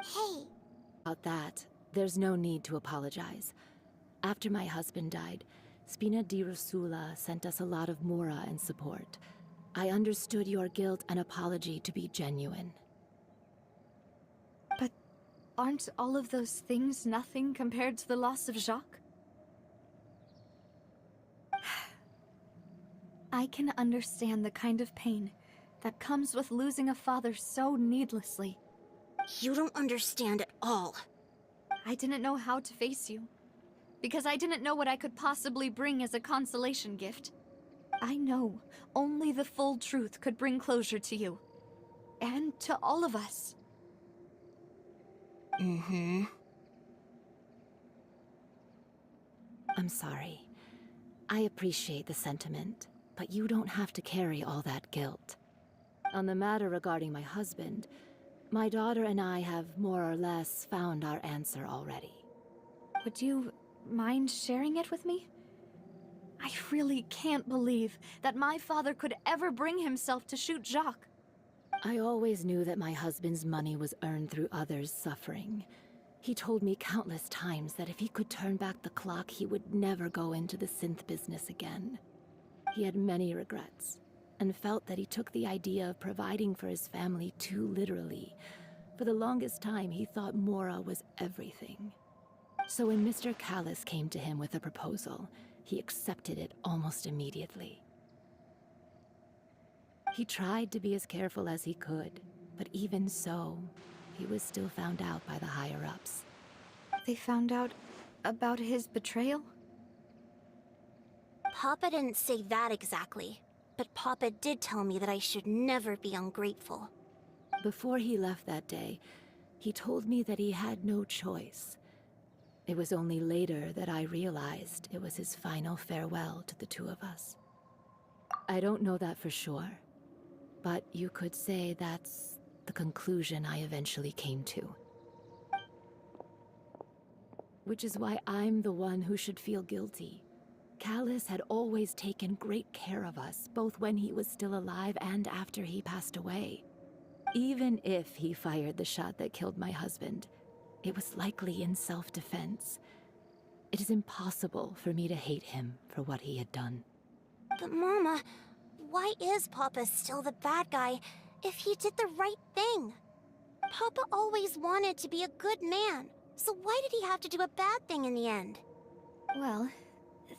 Hey, About that, there's no need to apologize. After my husband died, Spina di Rosula sent us a lot of mora and support. I understood your guilt and apology to be genuine. But aren't all of those things nothing compared to the loss of Jacques? I can understand the kind of pain that comes with losing a father so needlessly. You don't understand at all. I didn't know how to face you, because I didn't know what I could possibly bring as a consolation gift. I know only the full truth could bring closure to you, and to all of us. I'm sorry. I appreciate the sentiment, but you don't have to carry all that guilt. On the matter regarding my husband, my daughter and I have more or less found our answer already. Would you mind sharing it with me? I really can't believe that my father could ever bring himself to shoot Jacques. I always knew that my husband's money was earned through others' suffering. He told me countless times that if he could turn back the clock, he would never go into the synth business again. He had many regrets, and felt that he took the idea of providing for his family too literally. For the longest time, he thought Mora was everything. So when Mr. Callis came to him with a proposal, he accepted it almost immediately. He tried to be as careful as he could, but even so, he was still found out by the higher-ups. They found out about his betrayal? Papa didn't say that exactly, but Papa did tell me that I should never be ungrateful. Before he left that day, he told me that he had no choice. It was only later that I realized it was his final farewell to the two of us. I don't know that for sure, but you could say that's the conclusion I eventually came to. Which is why I'm the one who should feel guilty. Callis had always taken great care of us, both when he was still alive and after he passed away. Even if he fired the shot that killed my husband, it was likely in self-defense. It is impossible for me to hate him for what he had done. But Mama, why is Papa still the bad guy if he did the right thing? Papa always wanted to be a good man, so why did he have to do a bad thing in the end? Well,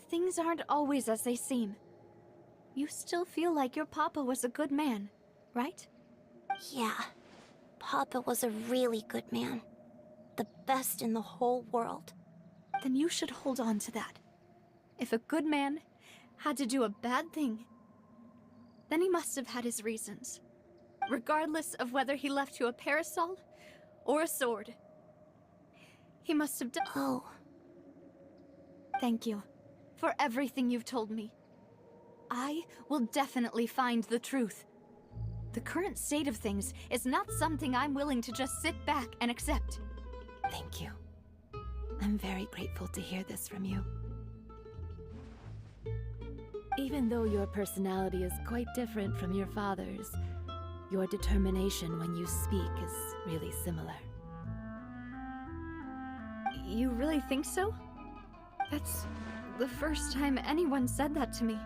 things aren't always as they seem. You still feel like your papa was a good man, right? Yeah, Papa was a really good man. The best in the whole world. Then you should hold on to that. If a good man had to do a bad thing, then he must have had his reasons. Regardless of whether he left you a parasol or a sword. He must have done... Oh. Thank you for everything you've told me. I will definitely find the truth. The current state of things is not something I'm willing to just sit back and accept. Thank you. I'm very grateful to hear this from you. Even though your personality is quite different from your father's, your determination when you speak is really similar. You really think so? That's the first time anyone said that to me.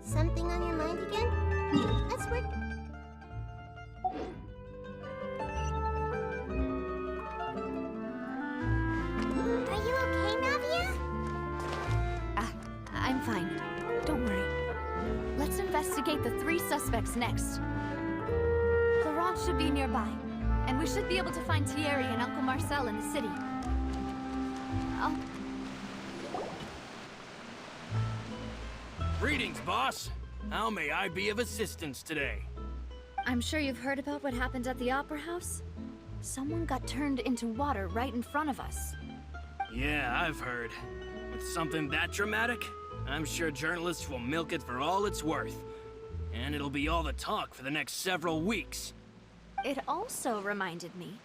Something on your mind again? Let's work. Are you okay, Navia? I'm fine. Don't worry. Let's investigate the 3 suspects next. Laurent should be nearby, and we should be able to find Thierry and Uncle Marcel in the city. Oh, Greetings, boss. How may I be of assistance today? I'm sure you've heard about what happened at the Opera House. Someone got turned into water right in front of us. Yeah, I've heard. With something that dramatic, I'm sure journalists will milk it for all it's worth. And it'll be all the talk for the next several weeks. It also reminded me,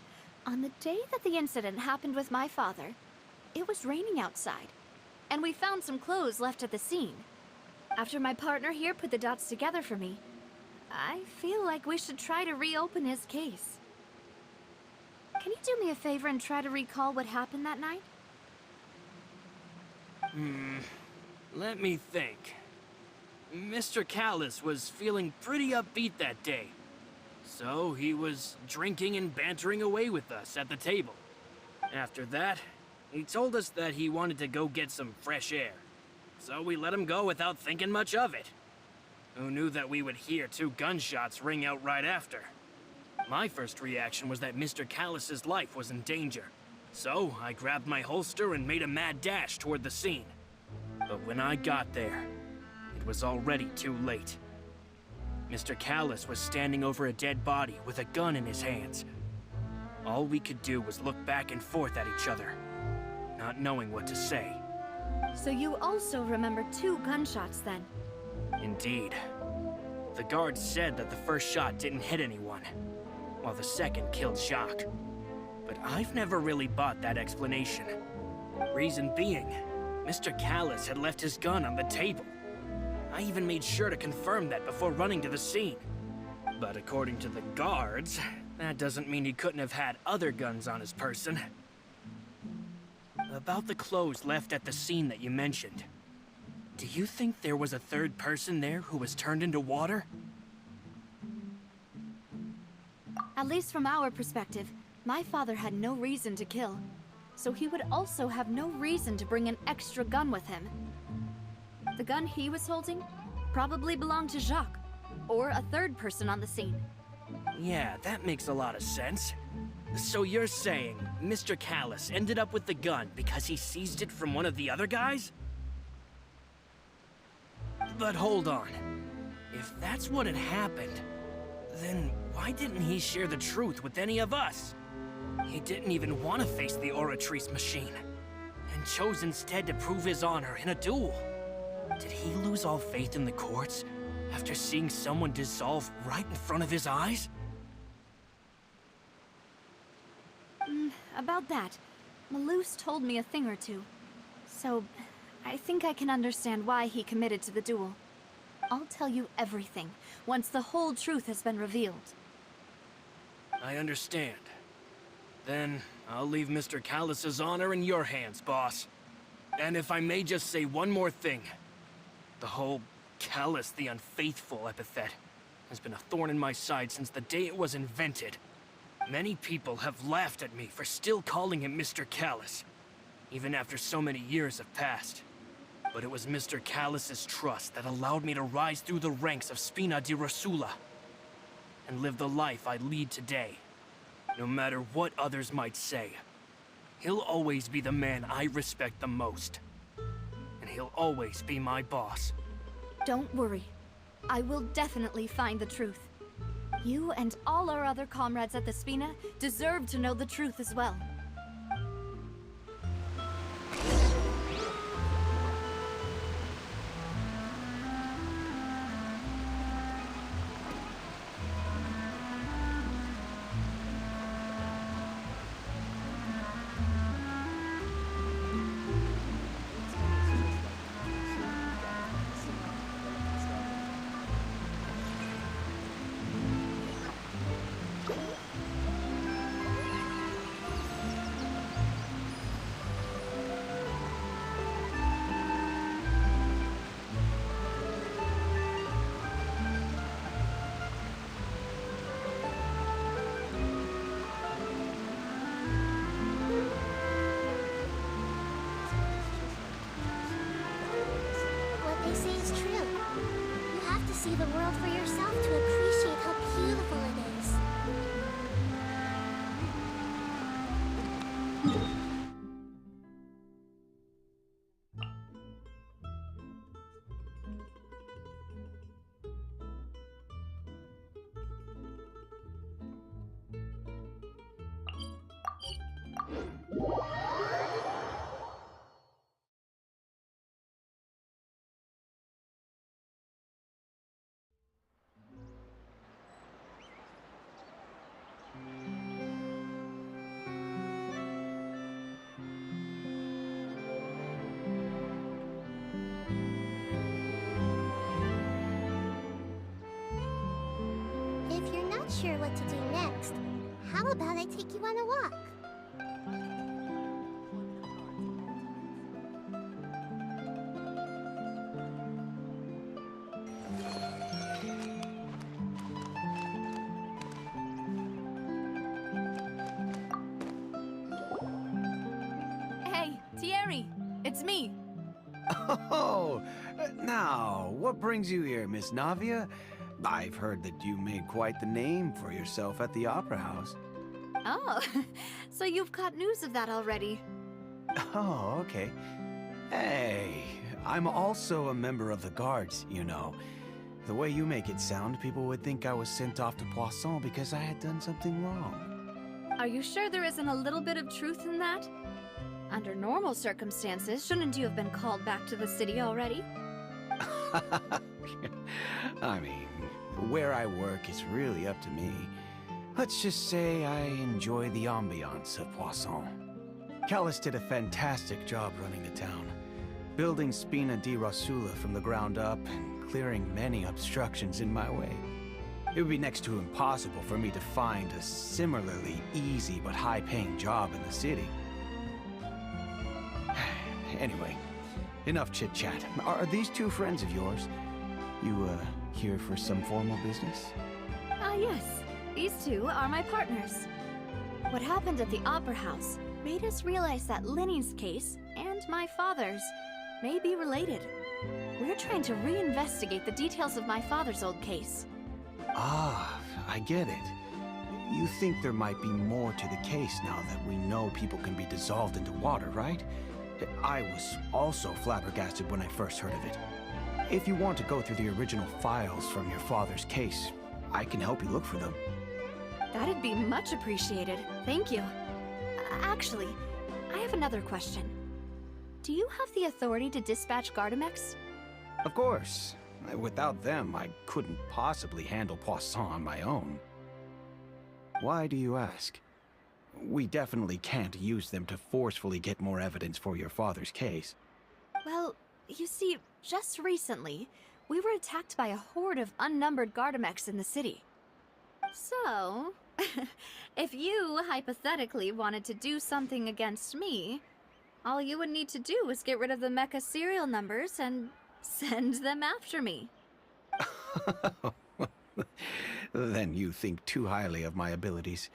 on the day that the incident happened with my father, it was raining outside, and we found some clothes left at the scene. After my partner here put the dots together for me, I feel like we should try to reopen his case. Can you do me a favor and try to recall what happened that night? Let me think. Mr. Callis was feeling pretty upbeat that day. So he was drinking and bantering away with us at the table. After that, he told us that he wanted to go get some fresh air. So we let him go without thinking much of it. Who knew that we would hear 2 gunshots ring out right after? My first reaction was that Mr. Callis's life was in danger. So I grabbed my holster and made a mad dash toward the scene. But when I got there, it was already too late. Mr. Callis was standing over a dead body with a gun in his hands. All we could do was look back and forth at each other, not knowing what to say. So you also remember 2 gunshots then? Indeed. The guard said that the first shot didn't hit anyone, while the second killed Jacques. But I've never really bought that explanation. Reason being, Mr. Callis had left his gun on the table. I even made sure to confirm that before running to the scene. But according to the guards, that doesn't mean he couldn't have had other guns on his person. About the clothes left at the scene that you mentioned. Do you think there was a 3rd person there who was turned into water? At least from our perspective, my father had no reason to kill. So he would also have no reason to bring an extra gun with him. The gun he was holding probably belonged to Jacques, or a 3rd person on the scene. Yeah, that makes a lot of sense. So you're saying Mr. Callis ended up with the gun because he seized it from one of the other guys? But hold on. If that's what had happened, then why didn't he share the truth with any of us? He didn't even want to face the Oratrice machine, and chose instead to prove his honor in a duel. Did he lose all faith in the courts after seeing someone dissolve right in front of his eyes? About that, Malouse told me a thing or two. So, I think I can understand why he committed to the duel. I'll tell you everything, once the whole truth has been revealed. I understand. Then, I'll leave Mr. Callis's honor in your hands, boss. And if I may just say one more thing. The whole Callis the Unfaithful epithet has been a thorn in my side since the day it was invented. Many people have laughed at me for still calling him Mr. Callis, even after so many years have passed. But it was Mr. Callis's trust that allowed me to rise through the ranks of Spina di Rosula and live the life I lead today. No matter what others might say, he'll always be the man I respect the most. And he'll always be my boss. Don't worry. I will definitely find the truth. You and all our other comrades at the Spina deserve to know the truth as well. not sure what to do next, how about I take you on a walk? Hey, Thierry! It's me! Oh, now, what brings you here, Miss Navia? I've heard that you made quite the name for yourself at the Opera House. Oh, so you've caught news of that already. Oh, okay. Hey, I'm also a member of the Guards, you know. The way you make it sound, people would think I was sent off to Poisson because I had done something wrong. Are you sure there isn't a little bit of truth in that? Under normal circumstances, shouldn't you have been called back to the city already? I mean, where I work is really up to me. Let's just say I enjoy the ambiance of Poisson. Callus did a fantastic job running the town, building Spina di Rosula from the ground up and clearing many obstructions in my way. It would be next to impossible for me to find a similarly easy but high-paying job in the city. Anyway, enough chit-chat. Are these two friends of yours? You, here for some formal business? Ah, yes. These two are my partners. What happened at the Opera House made us realize that Linny's case and my father's may be related. We're trying to reinvestigate the details of my father's old case. Ah, I get it. You think there might be more to the case now that we know people can be dissolved into water, right? I was also flabbergasted when I first heard of it. If you want to go through the original files from your father's case, I can help you look for them. That'd be much appreciated. Thank you. Actually, I have another question. Do you have the authority to dispatch Gardamex? Of course. Without them, I couldn't possibly handle Poisson on my own. Why do you ask? We definitely can't use them to forcefully get more evidence for your father's case. Well, you see, just recently, we were attacked by a horde of unnumbered Gardamex in the city. So, if you hypothetically wanted to do something against me, all you would need to do is get rid of the mecha serial numbers and send them after me. Then you think too highly of my abilities.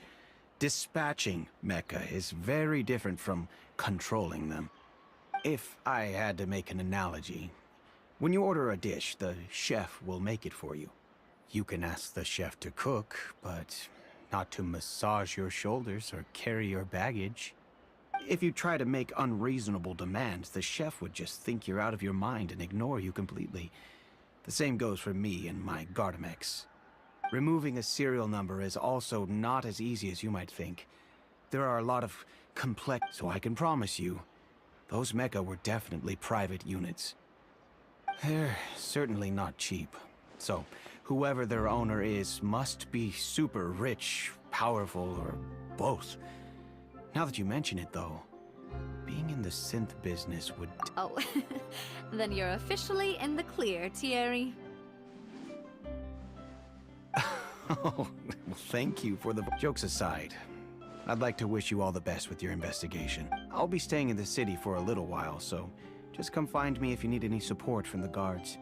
Dispatching mecha is very different from controlling them. If I had to make an analogy, when you order a dish, the chef will make it for you. You can ask the chef to cook, but not to massage your shoulders or carry your baggage. If you try to make unreasonable demands, the chef would just think you're out of your mind and ignore you completely. The same goes for me and my Gardamex. Removing a serial number is also not as easy as you might think. There are a lot of complex, so I can promise you, those mecha were definitely private units. They're certainly not cheap. So, whoever their owner is must be super rich, powerful, or both. Now that you mention it, though, being in the synth business would... Oh, then you're officially in the clear, Thierry. Oh, well, thank you for the... Jokes aside, I'd like to wish you all the best with your investigation. I'll be staying in the city for a little while, so just come find me if you need any support from the guards.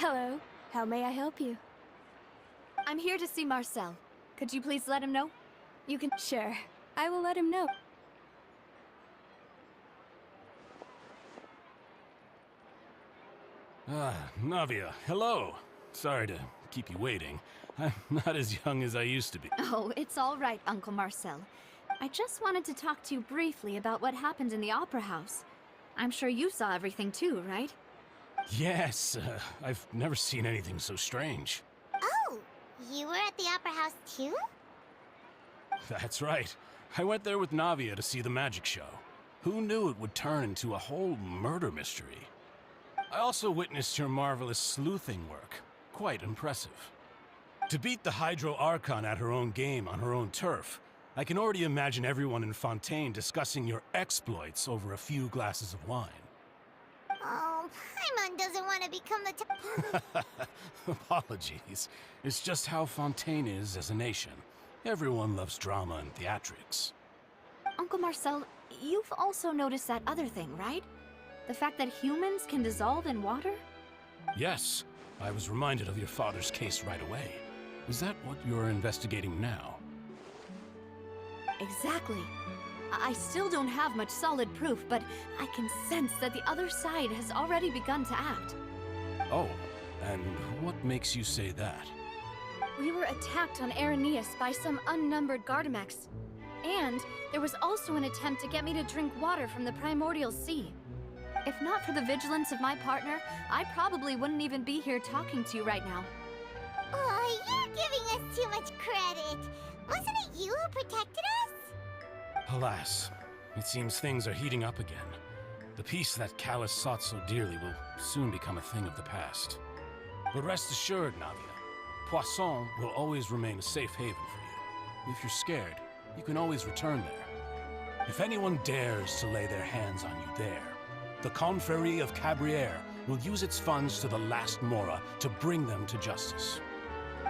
Hello. How may I help you? I'm here to see Marcel. Could you please let him know? You can. Sure. I will let him know. Navia, hello. Sorry to keep you waiting. I'm not as young as I used to be. Oh, it's all right, Uncle Marcel. I just wanted to talk to you briefly about what happened in the Opera House. I'm sure you saw everything too, right? Yes, I've never seen anything so strange. Oh, you were at the Opera House too? That's right. I went there with Navia to see the magic show. Who knew it would turn into a whole murder mystery? I also witnessed your marvelous sleuthing work. Quite impressive. To beat the Hydro Archon at her own game on her own turf, I can already imagine everyone in Fontaine discussing your exploits over a few glasses of wine. Oh, Paimon doesn't want to become the Apologies. It's just how Fontaine is as a nation. Everyone loves drama and theatrics. Uncle Marcel, you've also noticed that other thing, right? The fact that humans can dissolve in water? Yes, I was reminded of your father's case right away. Is that what you're investigating now? Exactly. I still don't have much solid proof, but I can sense that the other side has already begun to act. Oh, and what makes you say that? We were attacked on Araneus by some unnumbered Gardamex. And there was also an attempt to get me to drink water from the primordial sea. If not for the vigilance of my partner, I probably wouldn't even be here talking to you right now. Oh, you're giving us too much credit. Wasn't it you who protected us? Alas, it seems things are heating up again. The peace that Callus sought so dearly will soon become a thing of the past. But rest assured, Navia, Poisson will always remain a safe haven for you. If you're scared, you can always return there. If anyone dares to lay their hands on you there, the Confrérie of Cabrières will use its funds to the last Mora to bring them to justice.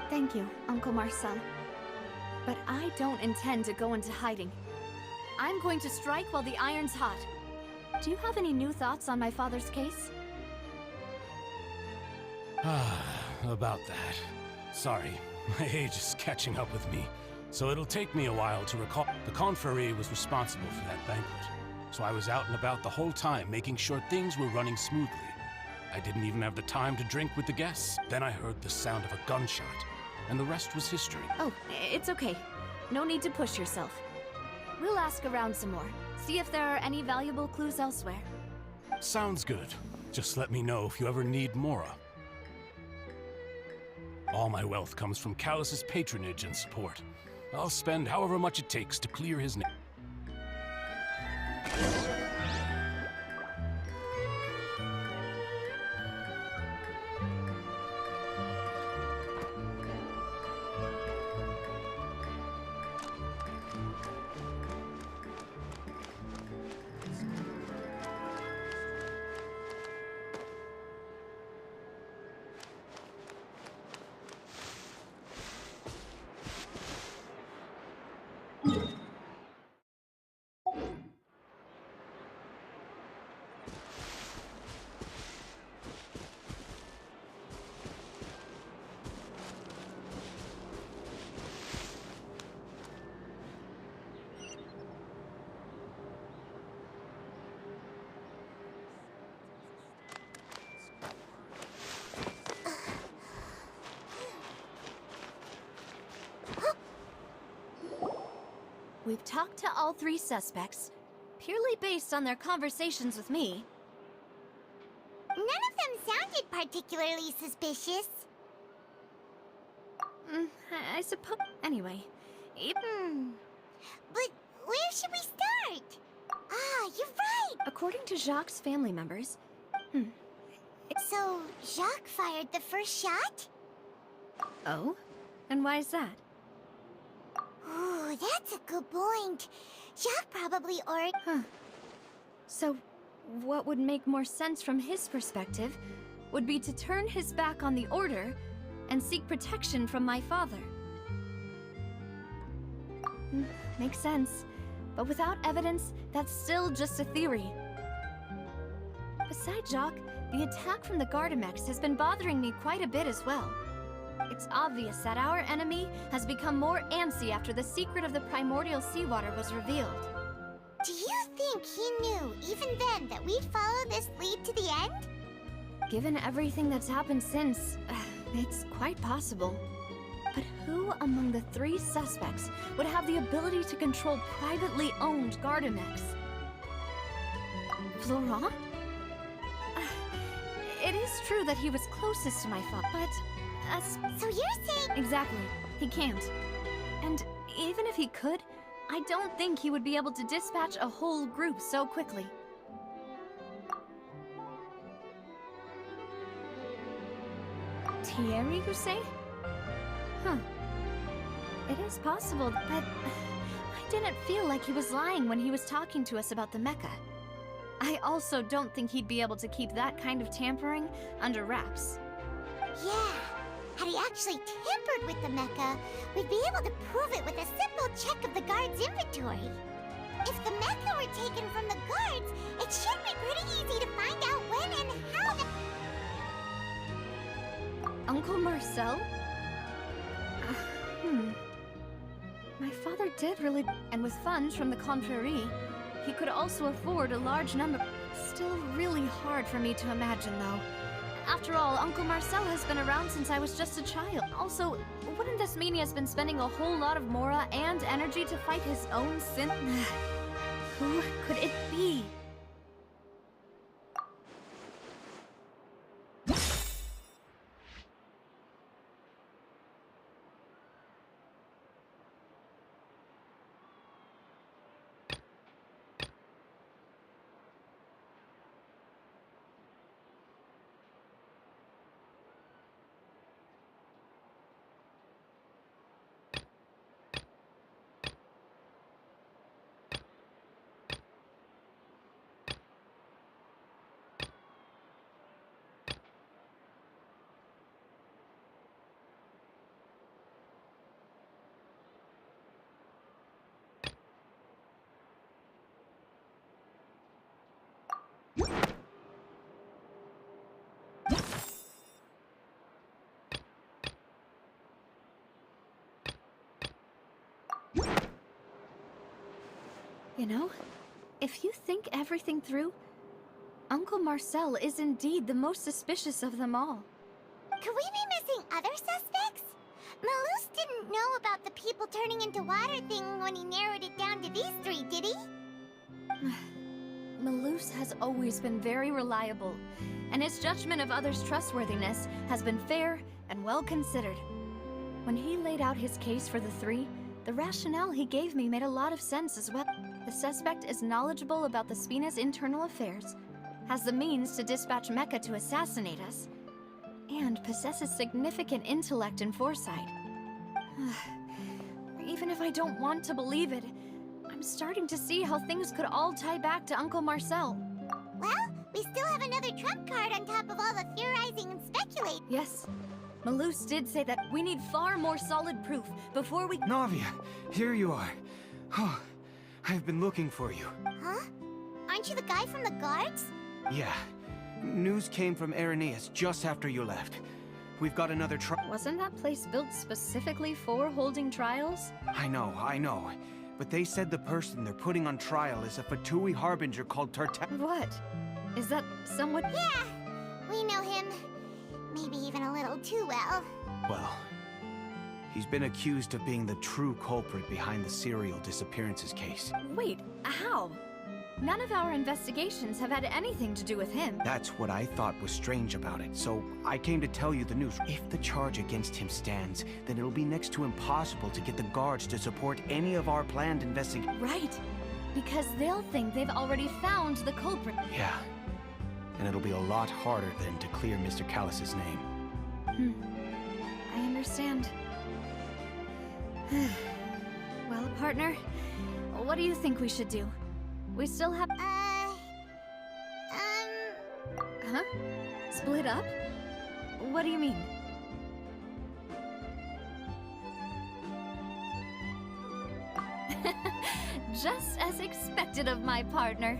Thank you, Uncle Marcel. But I don't intend to go into hiding. I'm going to strike while the iron's hot. Do you have any new thoughts on my father's case? About that. Sorry, my age is catching up with me, so it'll take me a while to recall. The Confrérie was responsible for that banquet, so I was out and about the whole time making sure things were running smoothly. I didn't even have the time to drink with the guests. Then I heard the sound of a gunshot, and the rest was history. Oh, it's okay. No need to push yourself. We'll ask around some more, see if there are any valuable clues elsewhere. Sounds good. Just let me know if you ever need Mora. All my wealth comes from Callus's patronage and support. I'll spend however much it takes to clear his name. We've talked to all three suspects, purely based on their conversations with me. None of them sounded particularly suspicious. I suppose. Anyway, But where should we start? Ah, you're right! according to Jacques' family members. So, Jacques fired the first shot? Oh? And why is that? Ooh, that's a good point. Jacques probably ordered... So, what would make more sense from his perspective would be to turn his back on the Order and seek protection from my father. Makes sense. But without evidence, that's still just a theory. Besides Jacques, the attack from the Gardamex has been bothering me quite a bit as well. It's obvious that our enemy has become more antsy after the secret of the primordial seawater was revealed. Do you think he knew, even then, that we'd follow this lead to the end? Given everything that's happened since, it's quite possible. But who among the 3 suspects would have the ability to control privately owned Gardamex? Florent? It is true that he was closest to my father, but... So you're saying... Exactly. He can't. And even if he could, I don't think he would be able to dispatch a whole group so quickly. Thierry, you say? Huh. It is possible, but I didn't feel like he was lying when he was talking to us about the mecha. I also don't think he'd be able to keep that kind of tampering under wraps. Yeah. Had he actually tampered with the mecha, we'd be able to prove it with a simple check of the guard's inventory. If the mecha were taken from the guards, it should be pretty easy to find out when and how the... Uncle Marcel? My father did really... And with funds from the Confrérie, he could also afford a large number... Still really hard for me to imagine, though. After all, Uncle Marcel has been around since I was just a child. Also, wouldn't this mean he has been spending a whole lot of mora and energy to fight his own sin? Who could it be? You know, if you think everything through, Uncle Marcel is indeed the most suspicious of them all. Could we be missing other suspects? Malus didn't know about the people turning into water thing when he narrowed it down to these 3, did he? Malus has always been very reliable, and his judgment of others' trustworthiness has been fair and well considered. When he laid out his case for the 3, the rationale he gave me made a lot of sense as well. The suspect is knowledgeable about the Spina's internal affairs, has the means to dispatch Mecha to assassinate us, and possesses significant intellect and foresight. Even if I don't want to believe it, I'm starting to see how things could all tie back to Uncle Marcel. Well, we still have another trump card on top of all the theorizing and speculating. Yes. Malus did say that we need far more solid proof before we— Navia, here you are. Oh, I've been looking for you. Huh? Aren't you the guy from the guards? Yeah. News came from Irenaeus just after you left. We've got another Wasn't that place built specifically for holding trials? I know. But they said the person they're putting on trial is a Fatui harbinger called What? Is that someone— Yeah, we know him. Maybe even a little too well. Well, he's been accused of being the true culprit behind the serial disappearances case. Wait, how? None of our investigations have had anything to do with him. That's what I thought was strange about it, so I came to tell you the news. If the charge against him stands, then it'll be next to impossible to get the guards to support any of our planned investigations. Right, because they'll think they've already found the culprit. Yeah, and it'll be a lot harder then to clear Mr. Callus's name. I understand. Well, partner, what do you think we should do? We still have— Huh? Split up? What do you mean? Just as expected of my partner.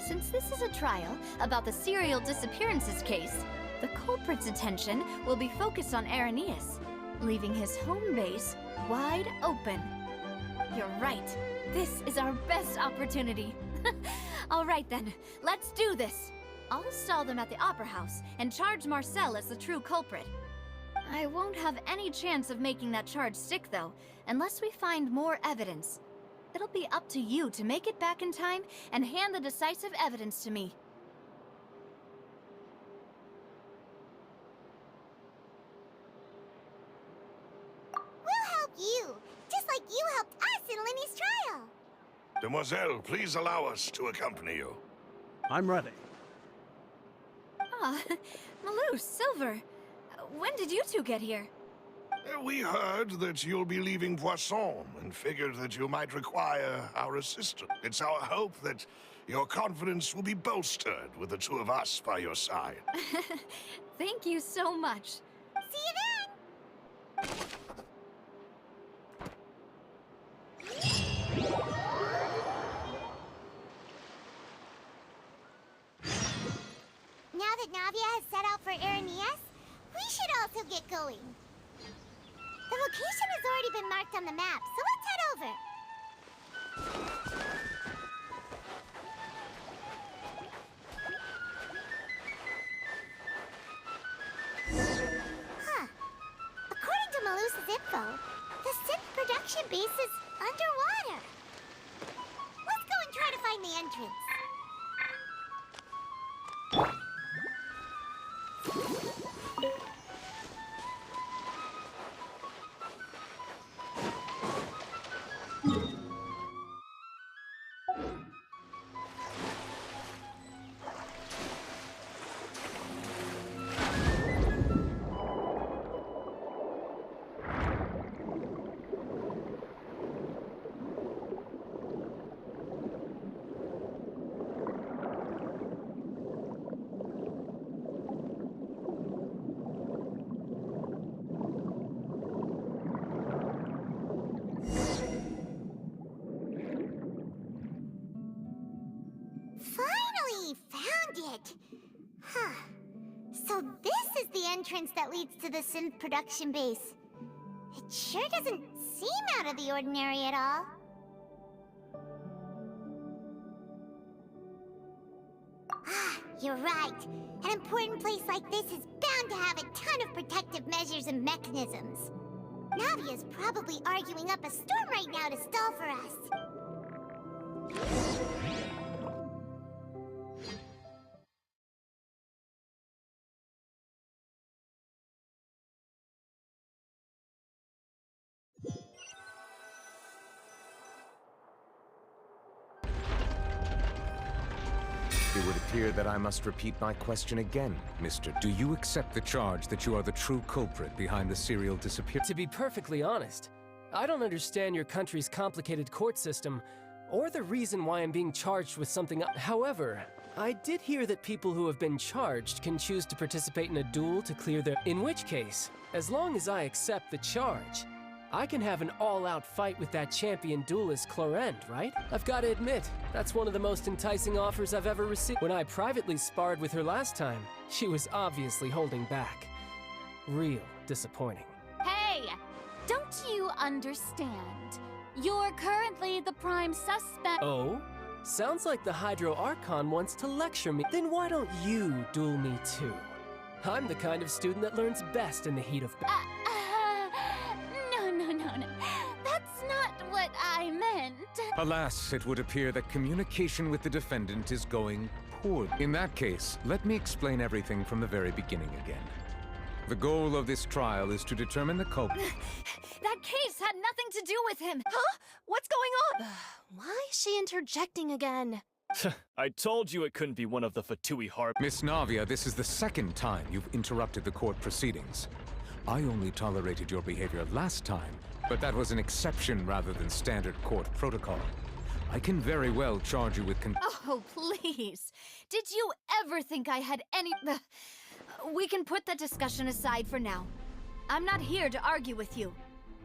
Since this is a trial about the serial disappearances case, the culprit's attention will be focused on Irenaeus, leaving his home base wide open. You're right. This is our best opportunity. All right then, let's do this. I'll stall them at the Opera House and charge Marcel as the true culprit. I won't have any chance of making that charge stick, though, unless we find more evidence. It'll be up to you to make it back in time and hand the decisive evidence to me. We'll help you, just like you helped us in Lenny's trial. Demoiselle, please allow us to accompany you. I'm ready. Ah, Malou, Silver. When did you two get here? We heard that you'll be leaving Poisson and figured that you might require our assistance. It's our hope that your confidence will be bolstered with the two of us by your side. Thank you so much. See you then! Now that Navia has set out for Irenaeus, we should also get going. The location has already been marked on the map, so let's head over. Huh. According to Malus's info, the synth production base is underwater. Let's go and try to find the entrance. Finally found it! Huh. So this is the entrance that leads to the synth production base. It sure doesn't seem out of the ordinary at all. Ah, you're right. An important place like this is bound to have a ton of protective measures and mechanisms. Navia's probably arguing up a storm right now to stall for us. It would appear that I must repeat my question again, Mister. Do you accept the charge that you are the true culprit behind the serial disappearance? To be perfectly honest, I don't understand your country's complicated court system, or the reason why I'm being charged with something. However, I did hear that people who have been charged can choose to participate in a duel to clear their... In which case, as long as I accept the charge, I can have an all-out fight with that champion duelist Clorend, right? I've got to admit, that's one of the most enticing offers I've ever received. When I privately sparred with her last time, she was obviously holding back. Real disappointing. Hey! Don't you understand? You're currently the prime suspect. Oh? Sounds like the Hydro Archon wants to lecture me. Then why don't you duel me too? I'm the kind of student that learns best in the heat of No. That's not what I meant. Alas, it would appear that communication with the defendant is going poorly. In that case, let me explain everything from the very beginning again. The goal of this trial is to determine the culprit. That case had nothing to do with him. Huh? What's going on? Why is she interjecting again? I told you it couldn't be one of the Fatui Harp. Miss Navia, this is the second time you've interrupted the court proceedings. I only tolerated your behavior last time, but that was an exception rather than standard court protocol. I can very well charge you with Oh, please. Did you ever think I had any... We can put that discussion aside for now. I'm not here to argue with you.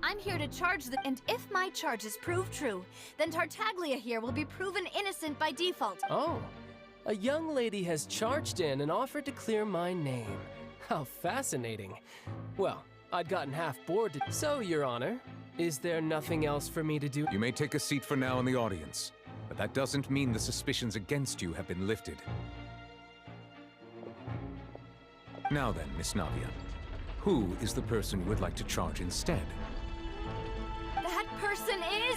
I'm here to charge the... And if my charges prove true, then Tartaglia here will be proven innocent by default. Oh, A young lady has charged in and offered to clear my name. How fascinating. Well, I'd gotten half bored. So, Your Honor, is there nothing else for me to do? You may take a seat for now in the audience, but that doesn't mean the suspicions against you have been lifted. Now then, Miss Navia, who is the person you would like to charge instead? That person is...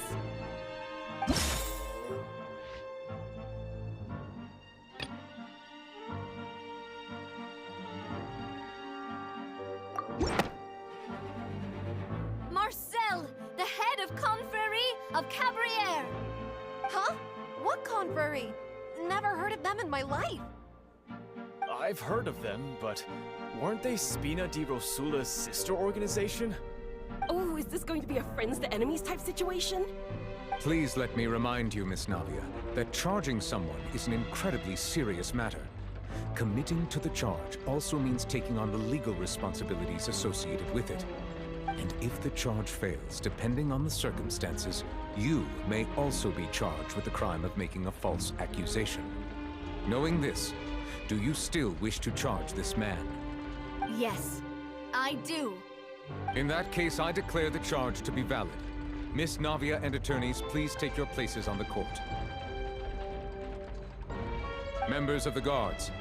Marcel, the head of Confrérie of Cabrières! Huh? What confrérie? Never heard of them in my life. I've heard of them, but weren't they Spina di Rosula's sister organization? Oh, is this going to be a friends to enemies type situation? Please let me remind you, Miss Navia, that charging someone is an incredibly serious matter. Committing to the charge also means taking on the legal responsibilities associated with it. And if the charge fails, depending on the circumstances, you may also be charged with the crime of making a false accusation. Knowing this, do you still wish to charge this man? Yes, I do. In that case, I declare the charge to be valid. Miss Navia and attorneys, please take your places on the court. Members of the guards,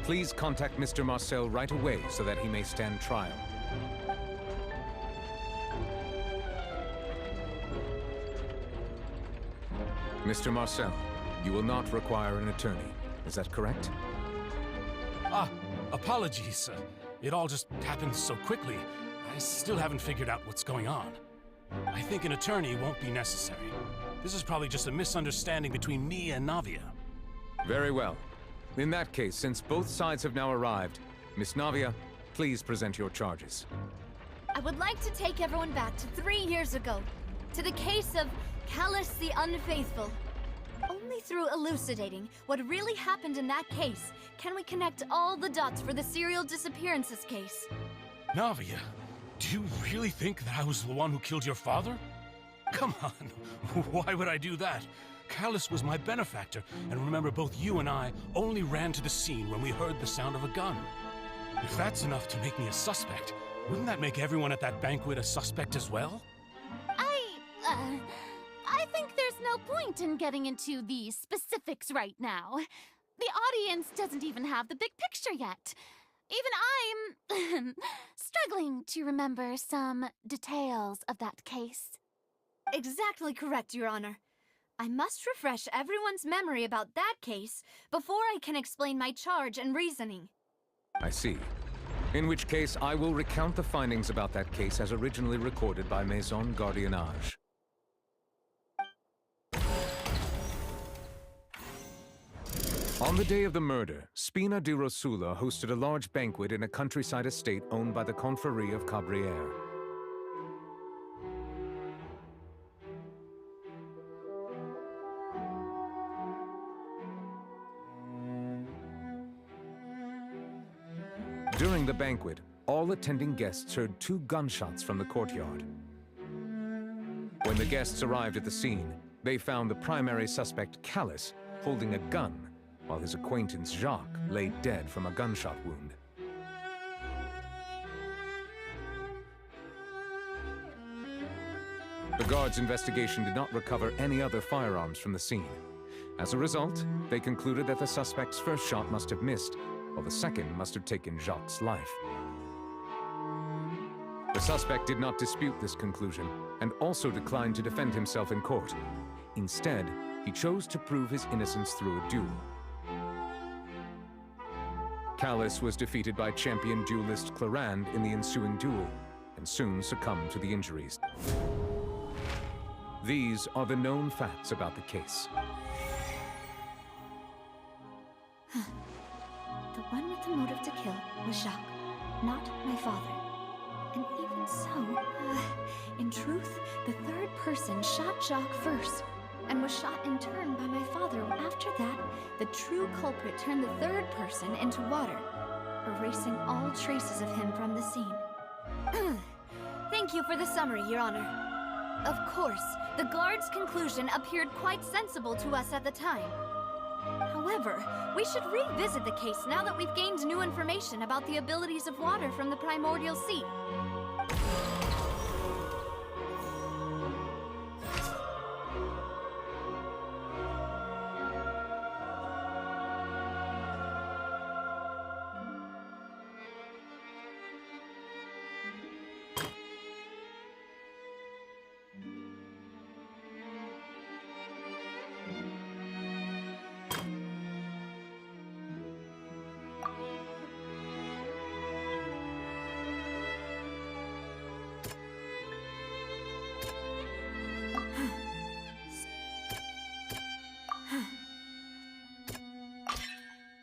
please contact Mr. Marcel right away so that he may stand trial. Mr. Marcel, you will not require an attorney. Is that correct? Apologies. It all just happened so quickly. I still haven't figured out what's going on. I think an attorney won't be necessary. This is probably just a misunderstanding between me and Navia. Very well. In that case, since both sides have now arrived, Miss Navia, please present your charges. I would like to take everyone back to 3 years ago, to the case of Callus the Unfaithful. Only through elucidating what really happened in that case can we connect all the dots for the serial disappearances case. Navia, do you really think that I was the one who killed your father? Come on, why would I do that? Callus was my benefactor, and remember, both you and I only ran to the scene when we heard the sound of a gun. If that's enough to make me a suspect, wouldn't that make everyone at that banquet a suspect as well? I think there's no point in getting into the specifics right now. The audience doesn't even have the big picture yet. Even I'm struggling to remember some details of that case. Exactly correct, Your Honor. I must refresh everyone's memory about that case before I can explain my charge and reasoning. I see. In which case, I will recount the findings about that case as originally recorded by Maison Gardiennage. On the day of the murder, Spina di Rosula hosted a large banquet in a countryside estate owned by the Confrérie of Cabrières. During the banquet, all attending guests heard 2 gunshots from the courtyard. When the guests arrived at the scene, they found the primary suspect, Callus, holding a gun, while his acquaintance Jacques lay dead from a gunshot wound. The guards' investigation did not recover any other firearms from the scene. As a result, they concluded that the suspect's first shot must have missed, while the second must have taken Jacques' life. The suspect did not dispute this conclusion, and also declined to defend himself in court. Instead, he chose to prove his innocence through a duel. Callus was defeated by champion duelist Clarand in the ensuing duel, and soon succumbed to the injuries. These are the known facts about the case. The one with the motive to kill was Jacques, not my father. And even so, in truth, the third person shot Jacques first, and was shot in turn by my father. After that, the true culprit turned the third person into water, erasing all traces of him from the scene. Thank you for the summary, Your Honor. Of course, the guard's conclusion appeared quite sensible to us at the time. However, we should revisit the case now that we've gained new information about the abilities of water from the primordial sea.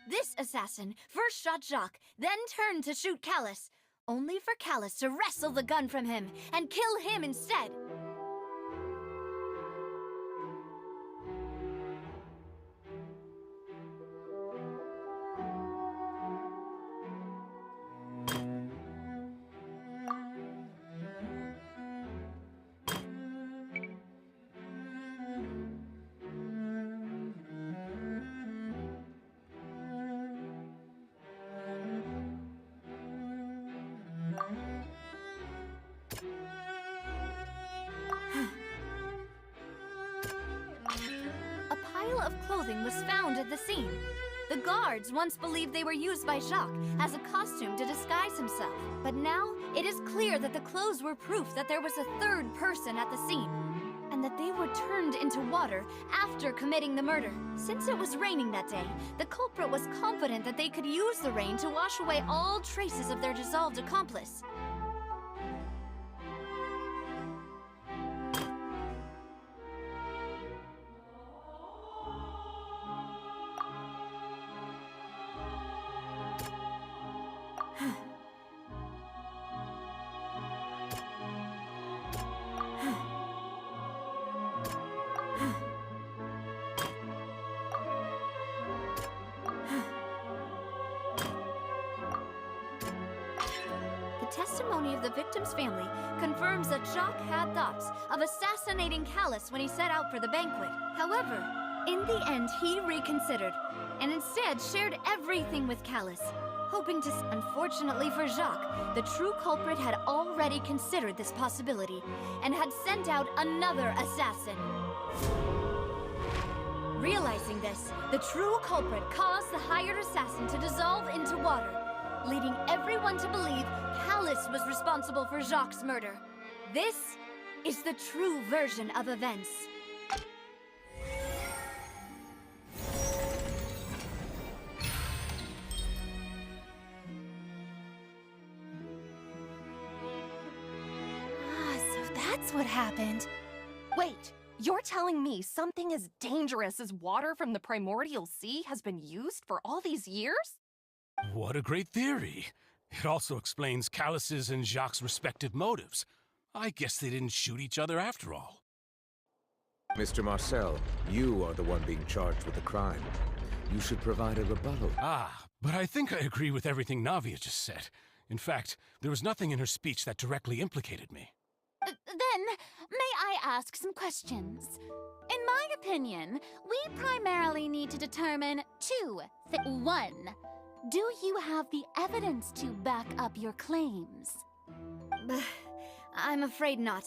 This assassin first shot Jacques, then turned to shoot Callus, only for Callus to wrestle the gun from him and kill him instead. A pile of clothing was found at the scene. The guards once believed they were used by Jacques as a costume to disguise himself. But now, it is clear that the clothes were proof that there was a third person at the scene, and that they were turned into water after committing the murder. Since it was raining that day, the culprit was confident that they could use the rain to wash away all traces of their dissolved accomplice. The testimony of the victim's family confirms that Jacques had thoughts of assassinating Callus when he set out for the banquet. However, in the end, he reconsidered and instead shared everything with Callus, hoping to... Unfortunately for Jacques, the true culprit had already considered this possibility and had sent out another assassin. Realizing this, the true culprit caused the hired assassin to dissolve into water, leading everyone to believe Callus was responsible for Jacques' murder. This is the true version of events. So that's what happened. Wait, you're telling me something as dangerous as water from the primordial sea has been used for all these years? What a great theory. It also explains Callus's and Jacques' respective motives. I guess they didn't shoot each other after all. Mr. Marcel, you are the one being charged with the crime. You should provide a rebuttal. Ah, but I think I agree with everything Navia just said. In fact, there was nothing in her speech that directly implicated me. Then, may I ask some questions? In my opinion, we primarily need to determine two things. One, do you have the evidence to back up your claims? I'm afraid not.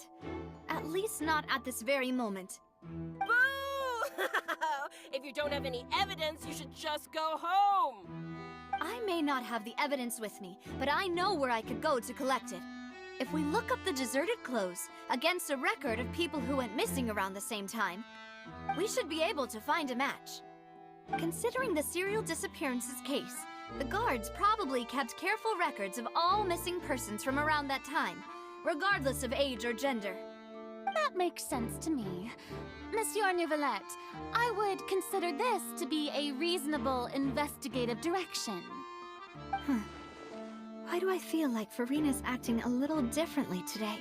At least not at this very moment. Boo! If you don't have any evidence, you should just go home! I may not have the evidence with me, but I know where I could go to collect it. If we look up the deserted clothes against a record of people who went missing around the same time, we should be able to find a match. Considering the serial disappearances case, the guards probably kept careful records of all missing persons from around that time, regardless of age or gender. That makes sense to me. Monsieur Neuvillette, I would consider this to be a reasonable investigative direction. Why do I feel like Farina's acting a little differently today?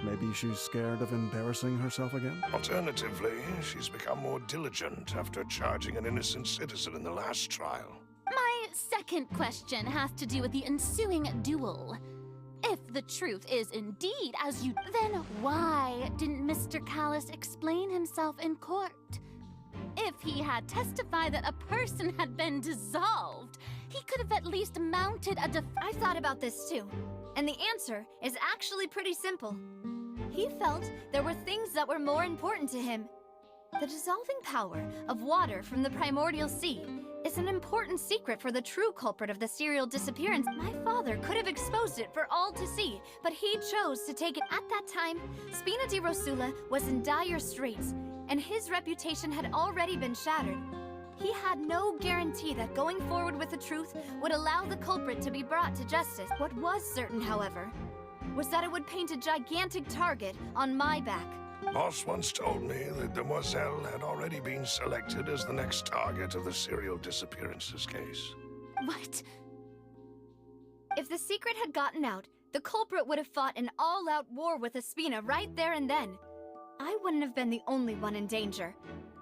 Maybe she's scared of embarrassing herself again? Alternatively, she's become more diligent after charging an innocent citizen in the last trial. My second question has to do with the ensuing duel. If the truth is indeed as you... Then why didn't Mr. Callus explain himself in court? if he had testified that a person had been dissolved, he could have at least mounted a I've thought about this too, and the answer is actually pretty simple. He felt there were things that were more important to him. The dissolving power of water from the primordial sea is an important secret for the true culprit of the serial disappearance. My father could have exposed it for all to see, but he chose to take it. At that time, Spina di Rosula was in dire straits, and his reputation had already been shattered. He had no guarantee that going forward with the truth would allow the culprit to be brought to justice. What was certain, however, was that it would paint a gigantic target on my back. Boss once told me that Demoiselle had already been selected as the next target of the serial disappearances case. What? If the secret had gotten out, the culprit would have fought an all-out war with Espina right there and then. I wouldn't have been the only one in danger.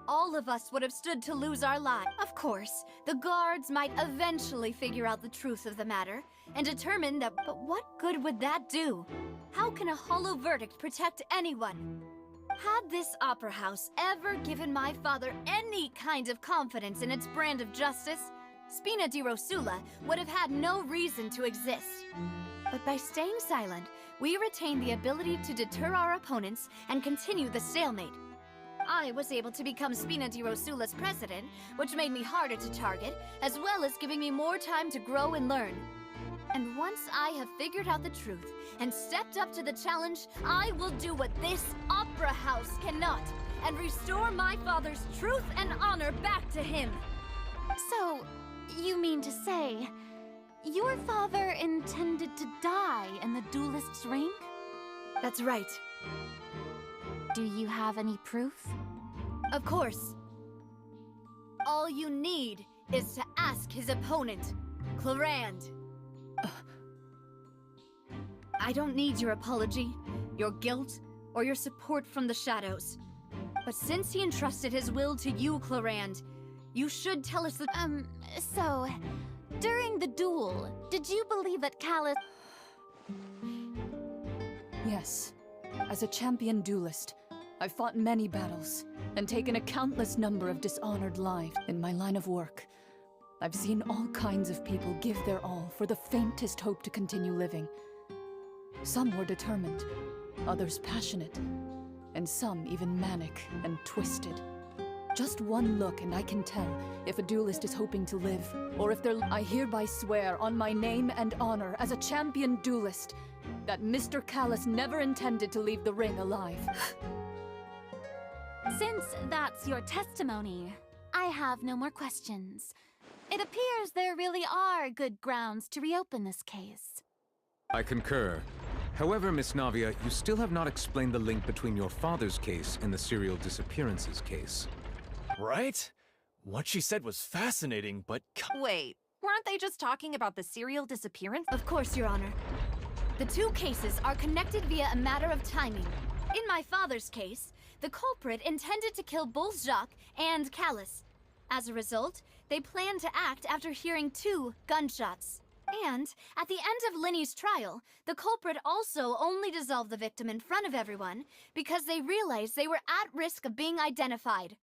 All of us would have stood to lose our lives. Of course, the guards might eventually figure out the truth of the matter and determine that, but what good would that do? How can a hollow verdict protect anyone? Had this opera house ever given my father any kind of confidence in its brand of justice, Spina di Rosula would have had no reason to exist. But by staying silent, we retain the ability to deter our opponents and continue the stalemate. I was able to become Spina di Rosula's president, which made me harder to target, as well as giving me more time to grow and learn. And once I have figured out the truth and stepped up to the challenge, I will do what this opera house cannot, and restore my father's truth and honor back to him. So, you mean to say, your father intended to die in the duelist's ring? That's right. Do you have any proof? Of course. All you need is to ask his opponent, Clarand. I don't need your apology, your guilt, or your support from the shadows. But since he entrusted his will to you, Clarand, you should tell us the— So, during the duel, did you believe that Callus— Yes. As a champion duelist, I've fought many battles and taken a countless number of dishonored lives in my line of work. I've seen all kinds of people give their all for the faintest hope to continue living. Some were determined, others passionate, and some even manic and twisted. Just one look and I can tell if a duelist is hoping to live, or if they're— I hereby swear on my name and honor as a champion duelist that Mr. Callus never intended to leave the ring alive. Since that's your testimony, I have no more questions. It appears there really are good grounds to reopen this case. I concur. However, Miss Navia, you still have not explained the link between your father's case and the serial disappearances case. Right? What she said was fascinating, but— Wait, weren't they just talking about the serial disappearance? Of course, Your Honor. The two cases are connected via a matter of timing. In my father's case, the culprit intended to kill both Jacques and Callus. As a result, they planned to act after hearing 2 gunshots. And, at the end of Linny's trial, the culprit also only dissolved the victim in front of everyone because they realized they were at risk of being identified.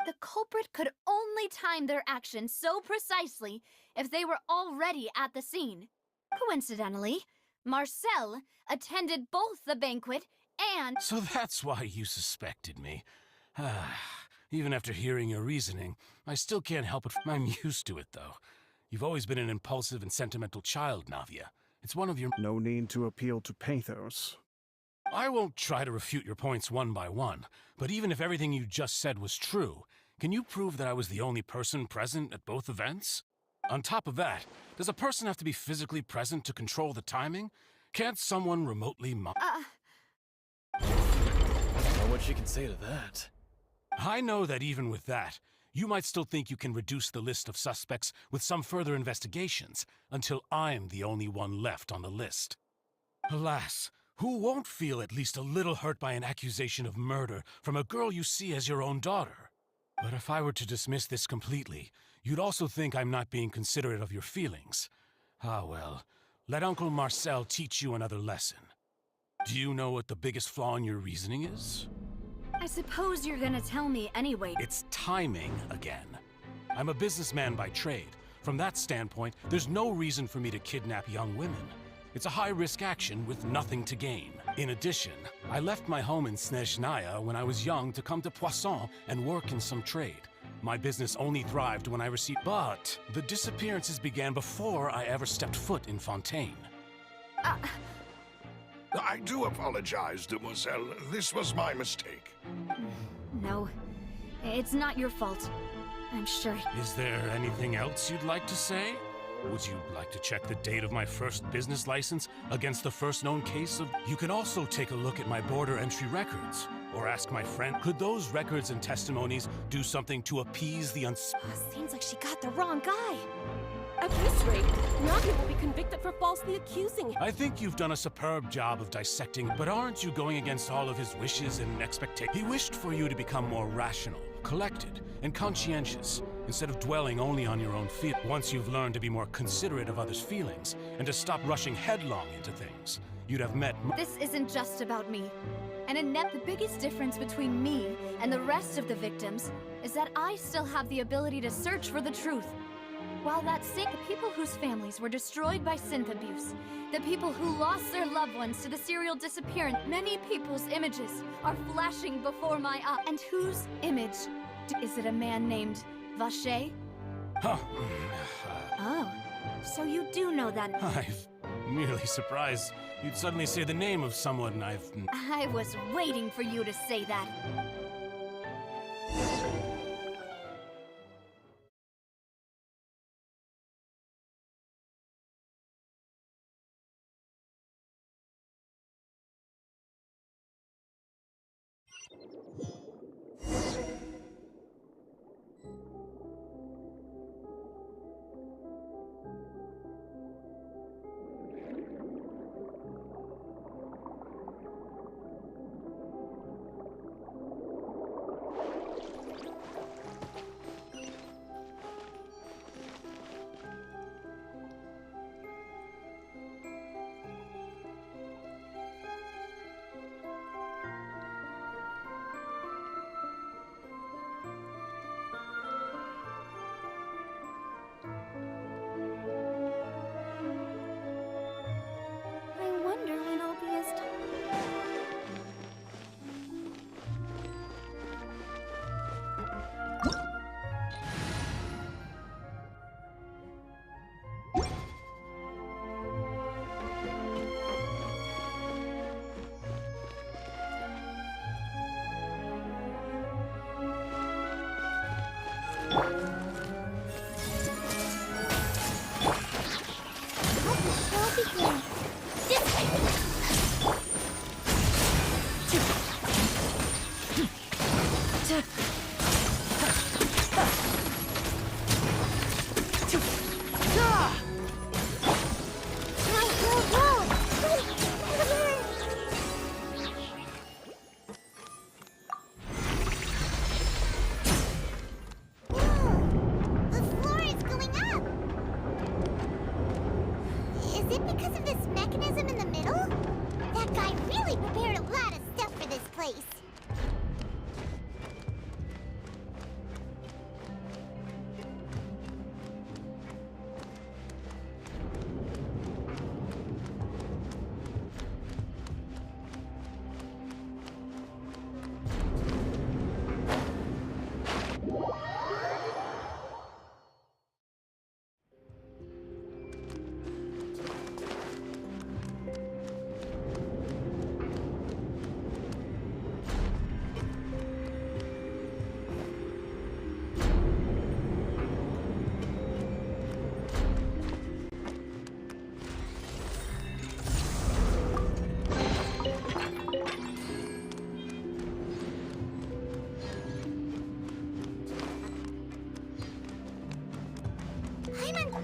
The culprit could only time their actions so precisely if they were already at the scene. Coincidentally, Marcel attended both the banquet and— So that's why you suspected me. Even after hearing your reasoning, I still can't help it. I'm used to it, though. You've always been an impulsive and sentimental child, Navia. It's one of your— No need to appeal to pathos. I won't try to refute your points one by one, but even if everything you just said was true, can you prove that I was the only person present at both events? On top of that, does a person have to be physically present to control the timing? Can't someone remotely I don't know what she can say to that. I know that even with that, you might still think you can reduce the list of suspects with some further investigations, until I'm the only one left on the list. Alas, who won't feel at least a little hurt by an accusation of murder from a girl you see as your own daughter? But if I were to dismiss this completely, you'd also think I'm not being considerate of your feelings. Ah well, let Uncle Marcel teach you another lesson. Do you know what the biggest flaw in your reasoning is? I suppose you're gonna tell me anyway. It's timing again. I'm a businessman by trade. From that standpoint, there's no reason for me to kidnap young women. It's a high-risk action with nothing to gain. In addition, I left my home in Snezhnaya when I was young to come to Poisson and work in some trade. My business only thrived when I received... But the disappearances began before I ever stepped foot in Fontaine. I do apologize, demoiselle. This was my mistake. No, it's not your fault. I'm sure. Is there anything else you'd like to say? Would you like to check the date of my first business license against the first known case of... You can also take a look at my border entry records, or ask my friend, could those records and testimonies do something to appease the Seems like she got the wrong guy. At this rate, Nadia will be convicted for falsely accusing him. I think you've done a superb job of dissecting, but aren't you going against all of his wishes and expectations? He wished for you to become more rational, collected, and conscientious, instead of dwelling only on your own feelings. Once you've learned to be more considerate of others' feelings, and to stop rushing headlong into things, you'd have met... This isn't just about me. And the biggest difference between me and the rest of the victims is that I still have the ability to search for the truth. While that sick, the people whose families were destroyed by synth abuse, the people who lost their loved ones to the serial disappearance, many people's images are flashing before my eyes. And whose image? Is it a man named Vache? Huh. Oh, so you do know that. I'm merely surprised you'd suddenly say the name of someone I've... I was waiting for you to say that.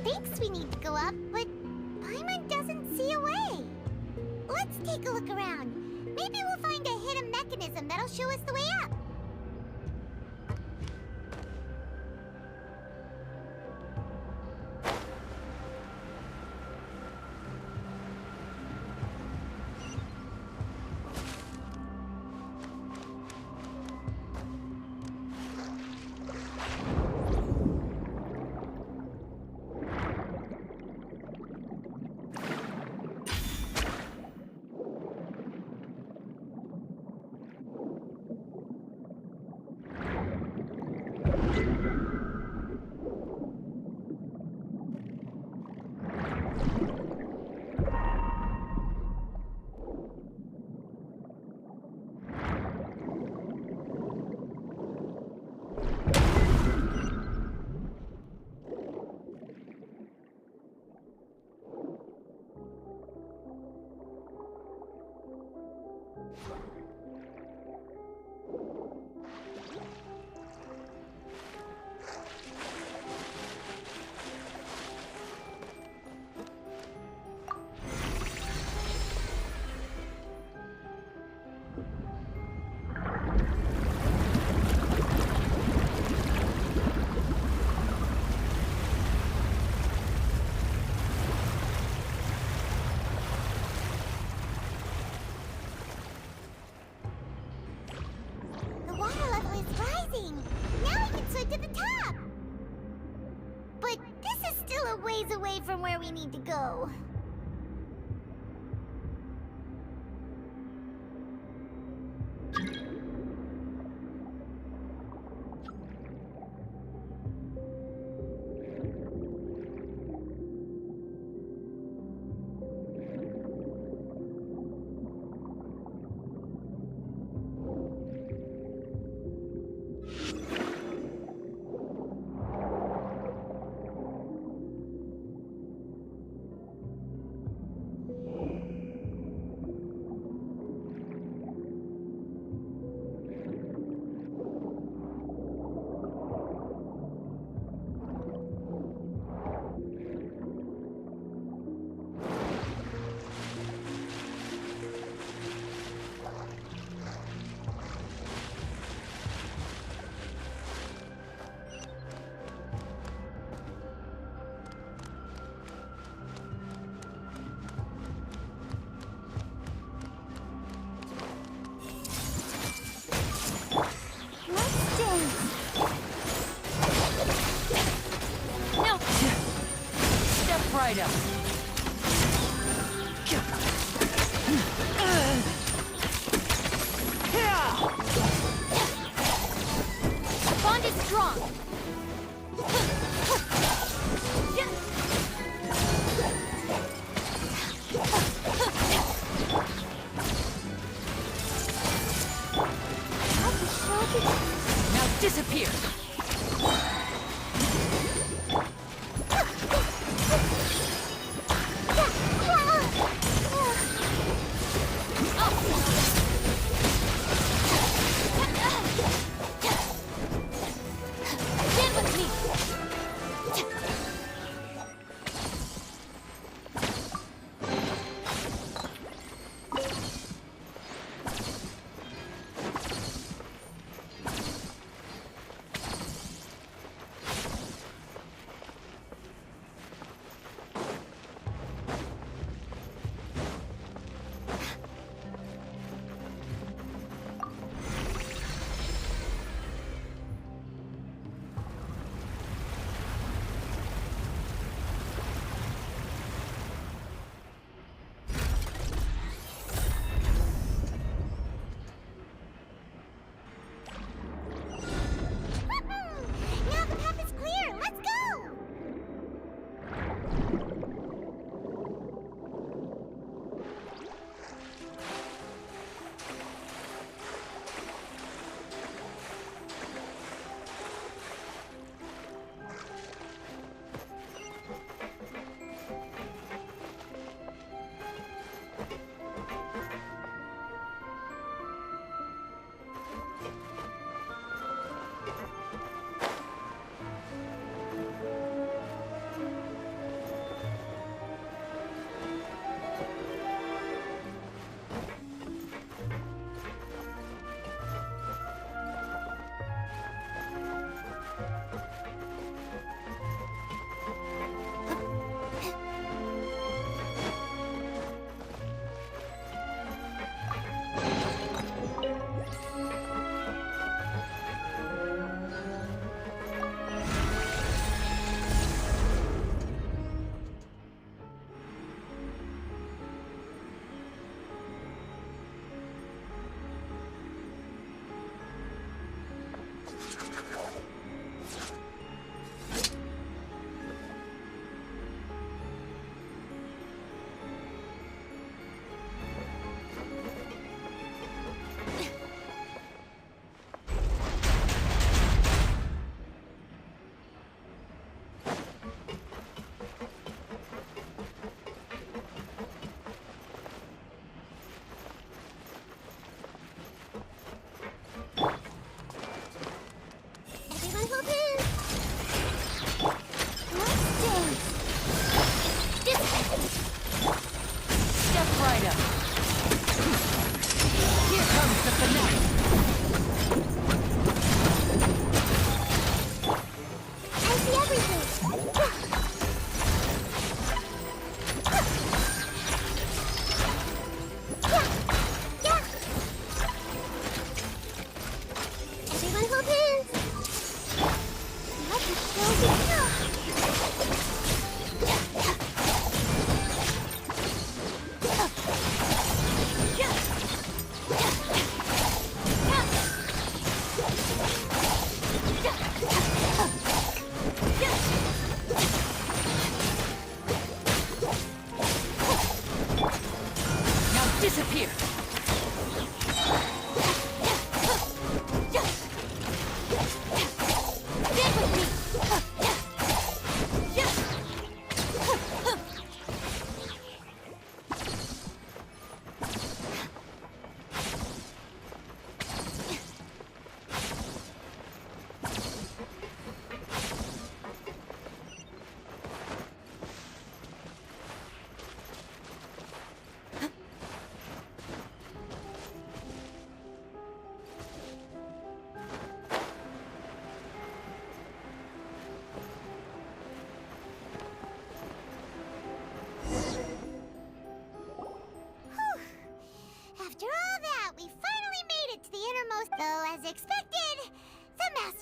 thinks we need to go up, but Paimon doesn't see a way. Let's take a look around. Maybe we'll find a hidden mechanism that'll show us the way up. The water level is rising. Now we can swim to the top. But this is still a ways away from where we need to go. Right up. The bond is strong. Now disappear.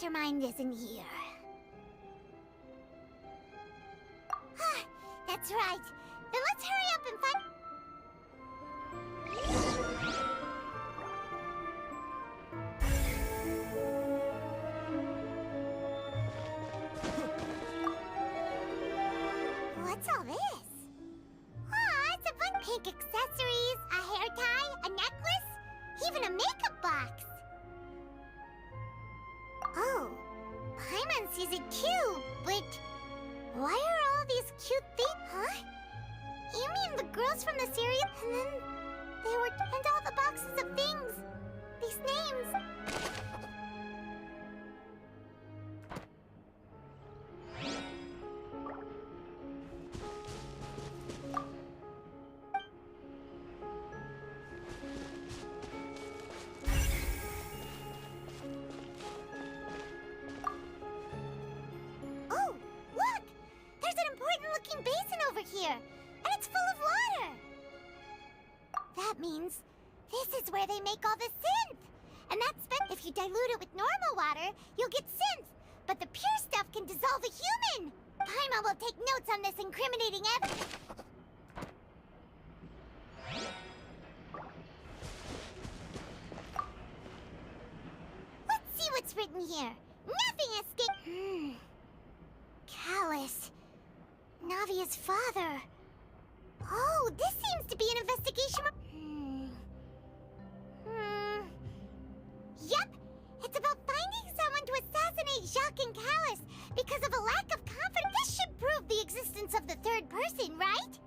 mastermind isn't here. That's right. Then let's hurry up and find... What's all this? Aw, it's a fun pink accessories, a hair tie, a necklace, even a makeup box. Oh, Paimon sees it too, but why are all these cute things? Huh? You mean the girls from the series? And then they were... and all the boxes of things. These names. Oh, look! There's an important-looking basin over here, and it's full of water. That means this is where they make all the synth. And that's if you dilute it with normal water, you'll get synth. But the pure stuff can dissolve a human. Paimon will take notes on this incriminating evidence. Let's see what's written here. Nothing escaped. Callus. Navia's father. Oh, this seems to be an investigation. Yep, it's about finding someone to assassinate Jacques and Callus because of a lack of confidence. This should prove the existence of the third person, right?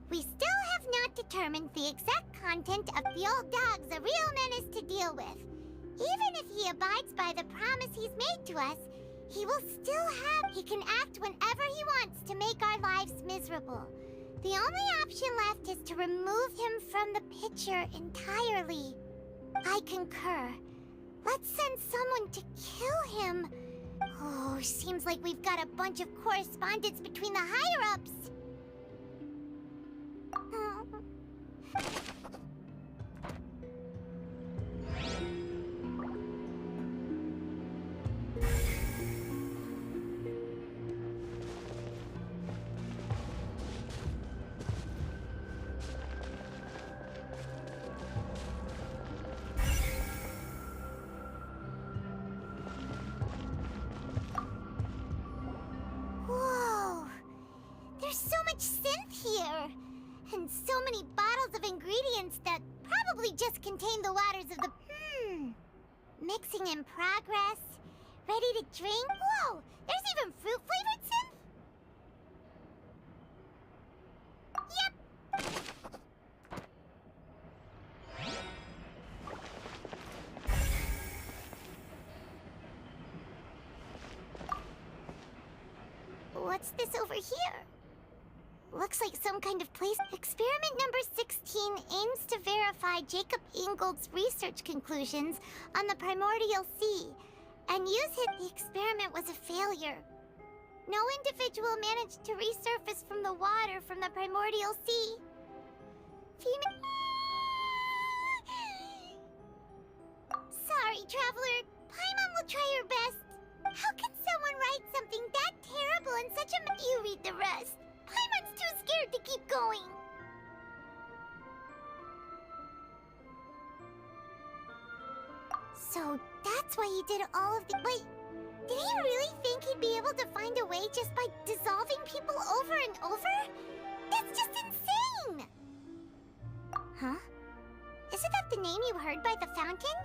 We still have not determined the exact content of the old dog's a real menace to deal with. Even if he abides by the promise he's made to us, he will still he can act whenever he wants to make our lives miserable. The only option left is to remove him from the picture entirely. I concur. Let's send someone to kill him. Oh, seems like we've got a bunch of correspondence between the higher-ups. Whoa! There's so much synth here! And so many bottles of ingredients that probably just contain the waters of the... Mixing in progress. Ready to drink? Whoa! There's even fruit-flavored synth? Yep! What's this over here? Looks like some kind of place. Experiment number 16 aims to verify Jacob Ingold's research conclusions on the primordial sea. And use it. The experiment was a failure. No individual managed to resurface from the water from the primordial sea. Sorry, traveler. Paimon will try her best. How can someone write something that terrible in such a... You read the rest. Paimon's too scared to keep going. So that's why he did all of the... Wait, did he really think he'd be able to find a way just by dissolving people over and over? That's just insane! Huh? Isn't that the name you heard by the fountain?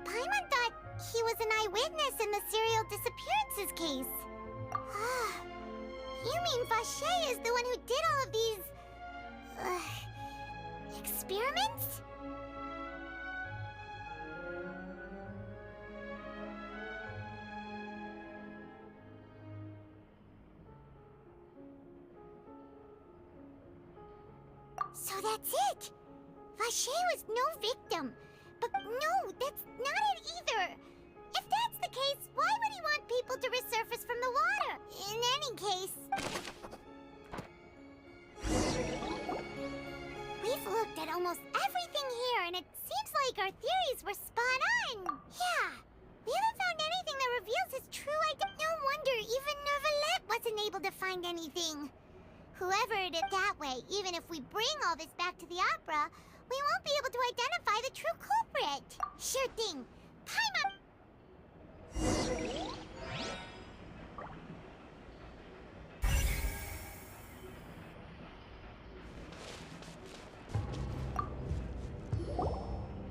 Paimon thought he was an eyewitness in the serial disappearances case. You mean Vache is the one who did all of these... experiments? So that's it! Vache was no victim. But no, that's not it either! If that's the case, why would he want people to resurface from the water? In any case... We've looked at almost everything here, and it seems like our theories were spot on. able to find anything. Whoever it is that way, even if we bring all this back to the opera, we won't be able to identify the true culprit. Sure thing. Paimon!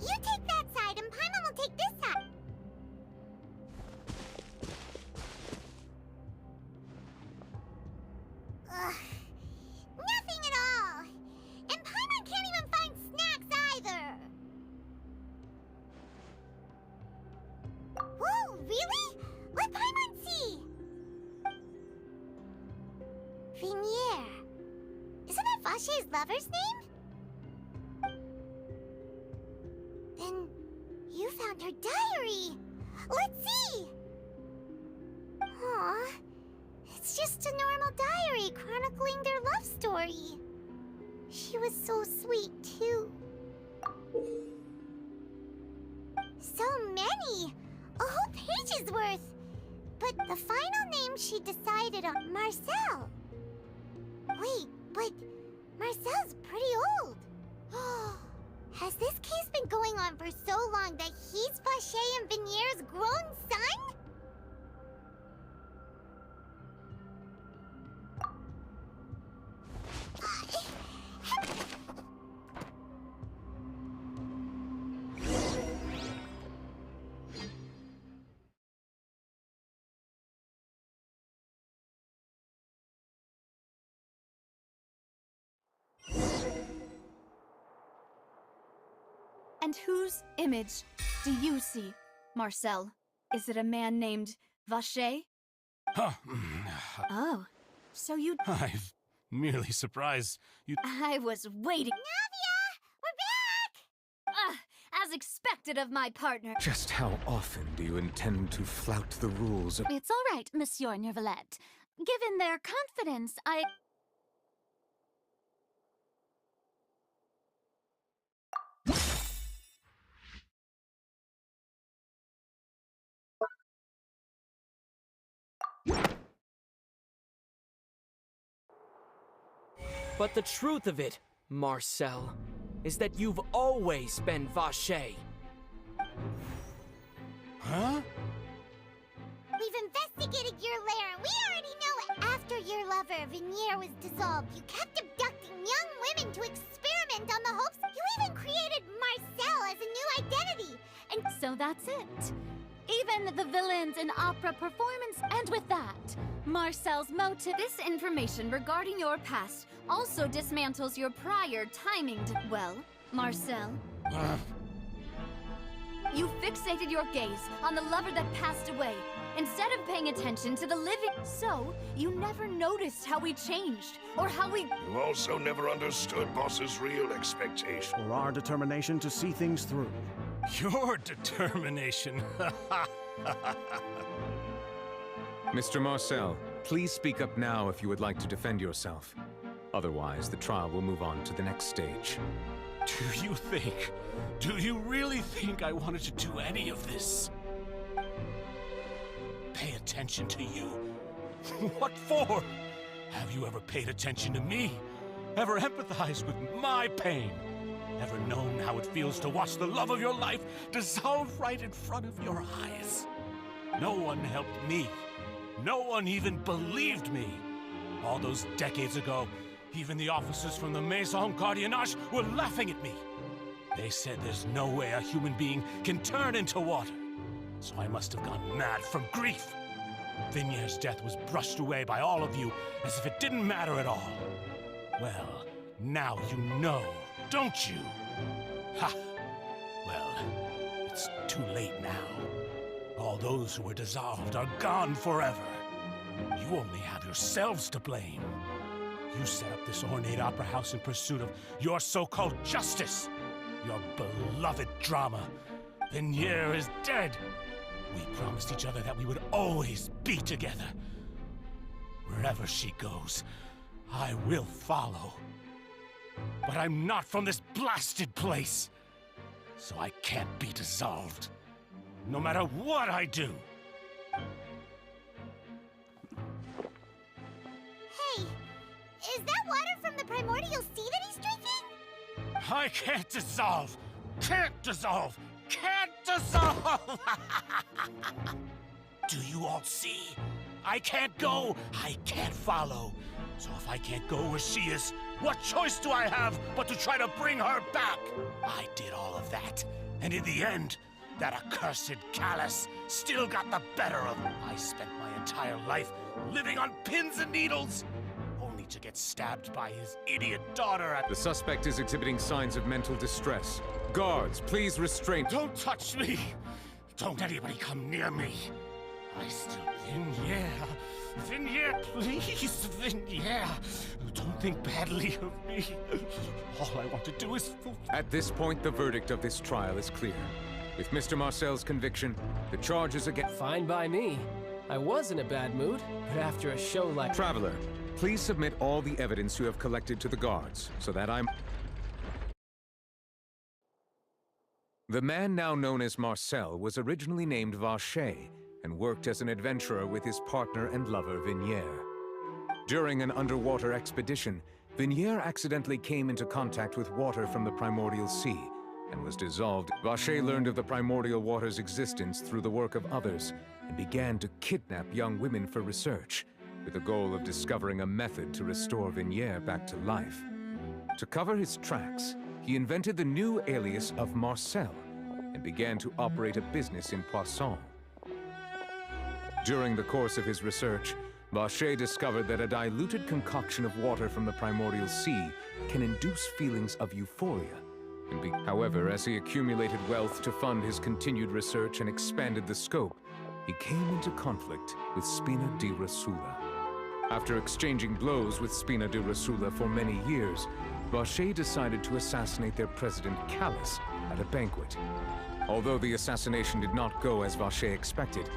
You take that side, and Paimon will take this side. Ugh. Nothing at all. And Paimon can't even find snacks either. Whoa, really? Let Paimon see. Vinier. Isn't that Vache's lover's name? Then you found her diary. Let's see. Aw. It's just a normal diary chronicling their love story. She was so sweet, too. So many! A whole page's worth! But the final name she decided on, Marcel. Wait, but Marcel's pretty old. Has this case been going on for so long that he's Vache and Vinier's grown son? And whose image do you see, Marcel? Is it a man named Vache? Huh. Oh, so you... I'm merely surprised you... I was waiting. Navia! We're back! As expected of my partner. Just how often do you intend to flout the rules of... It's all right, Monsieur Neuvillette. Given their confidence, I... But the truth of it, Marcel, is that you've always been Vache. Huh? We've investigated your lair, and we already know it. After your lover, Vinier, was dissolved, you kept abducting young women to experiment on the hopes... You even created Marcel as a new identity. And so that's it. Even the villains in opera performance, and with that, Marcel's motive... This information regarding your past also dismantles your prior timing. Well, Marcel... You fixated your gaze on the lover that passed away, instead of paying attention to the living. So, you never noticed how we changed, or how we... You also never understood Boss's real expectation. Or our determination to see things through. Your determination. Mr. Marcel, please speak up now if you would like to defend yourself. Otherwise, the trial will move on to the next stage. Do you really think I wanted to do any of this? Pay attention to you? What for? Have you ever paid attention to me? Ever empathized with my pain? Ever known how it feels to watch the love of your life dissolve right in front of your eyes? No one helped me. No one even believed me. All those decades ago, even the officers from the Maison Gardiennage were laughing at me. They said there's no way a human being can turn into water. So I must have gone mad from grief. Vinier's death was brushed away by all of you as if it didn't matter at all. Well, now you know, don't you? Ha! Well, it's too late now. All those who were dissolved are gone forever. You only have yourselves to blame. You set up this ornate opera house in pursuit of your so-called justice. Your beloved drama. Vinier is dead. We promised each other that we would always be together. Wherever she goes, I will follow. But I'm not from this blasted place. So I can't be dissolved. No matter what I do. water from the primordial sea that he's drinking? I can't dissolve! Can't dissolve! Can't dissolve! Do you all see? I can't go, I can't follow. So if I can't go where she is, what choice do I have but to try to bring her back? I did all of that, and in the end, that accursed Callus still got the better of me. I spent my entire life living on pins and needles, only to get stabbed by his idiot daughter at... The suspect is exhibiting signs of mental distress. Guards, please restrain... Don't touch me! Don't anybody come near me! I still... Vignere, please, Vignere! Don't think badly of me. All I want to do is... At this point, the verdict of this trial is clear. With Mr. Marcel's conviction, the charges against... Fine by me. I was in a bad mood, but after a show like... Traveler, please submit all the evidence you have collected to the guards, so that I'm... The man now known as Marcel was originally named Vacher, and worked as an adventurer with his partner and lover, Vignere. During an underwater expedition, Vignere accidentally came into contact with water from the primordial sea, and was dissolved. Vacher learned of the primordial water's existence through the work of others, and began to kidnap young women for research, with the goal of discovering a method to restore Vignere back to life. To cover his tracks, he invented the new alias of Marcel, and began to operate a business in Poisson. During the course of his research, Vacher discovered that a diluted concoction of water from the primordial sea can induce feelings of euphoria. However, as he accumulated wealth to fund his continued research and expanded the scope, he came into conflict with Spina di Rosula. After exchanging blows with Spina di Rosula for many years, Vacher decided to assassinate their president, Callus, at a banquet. Although the assassination did not go as Vacher expected,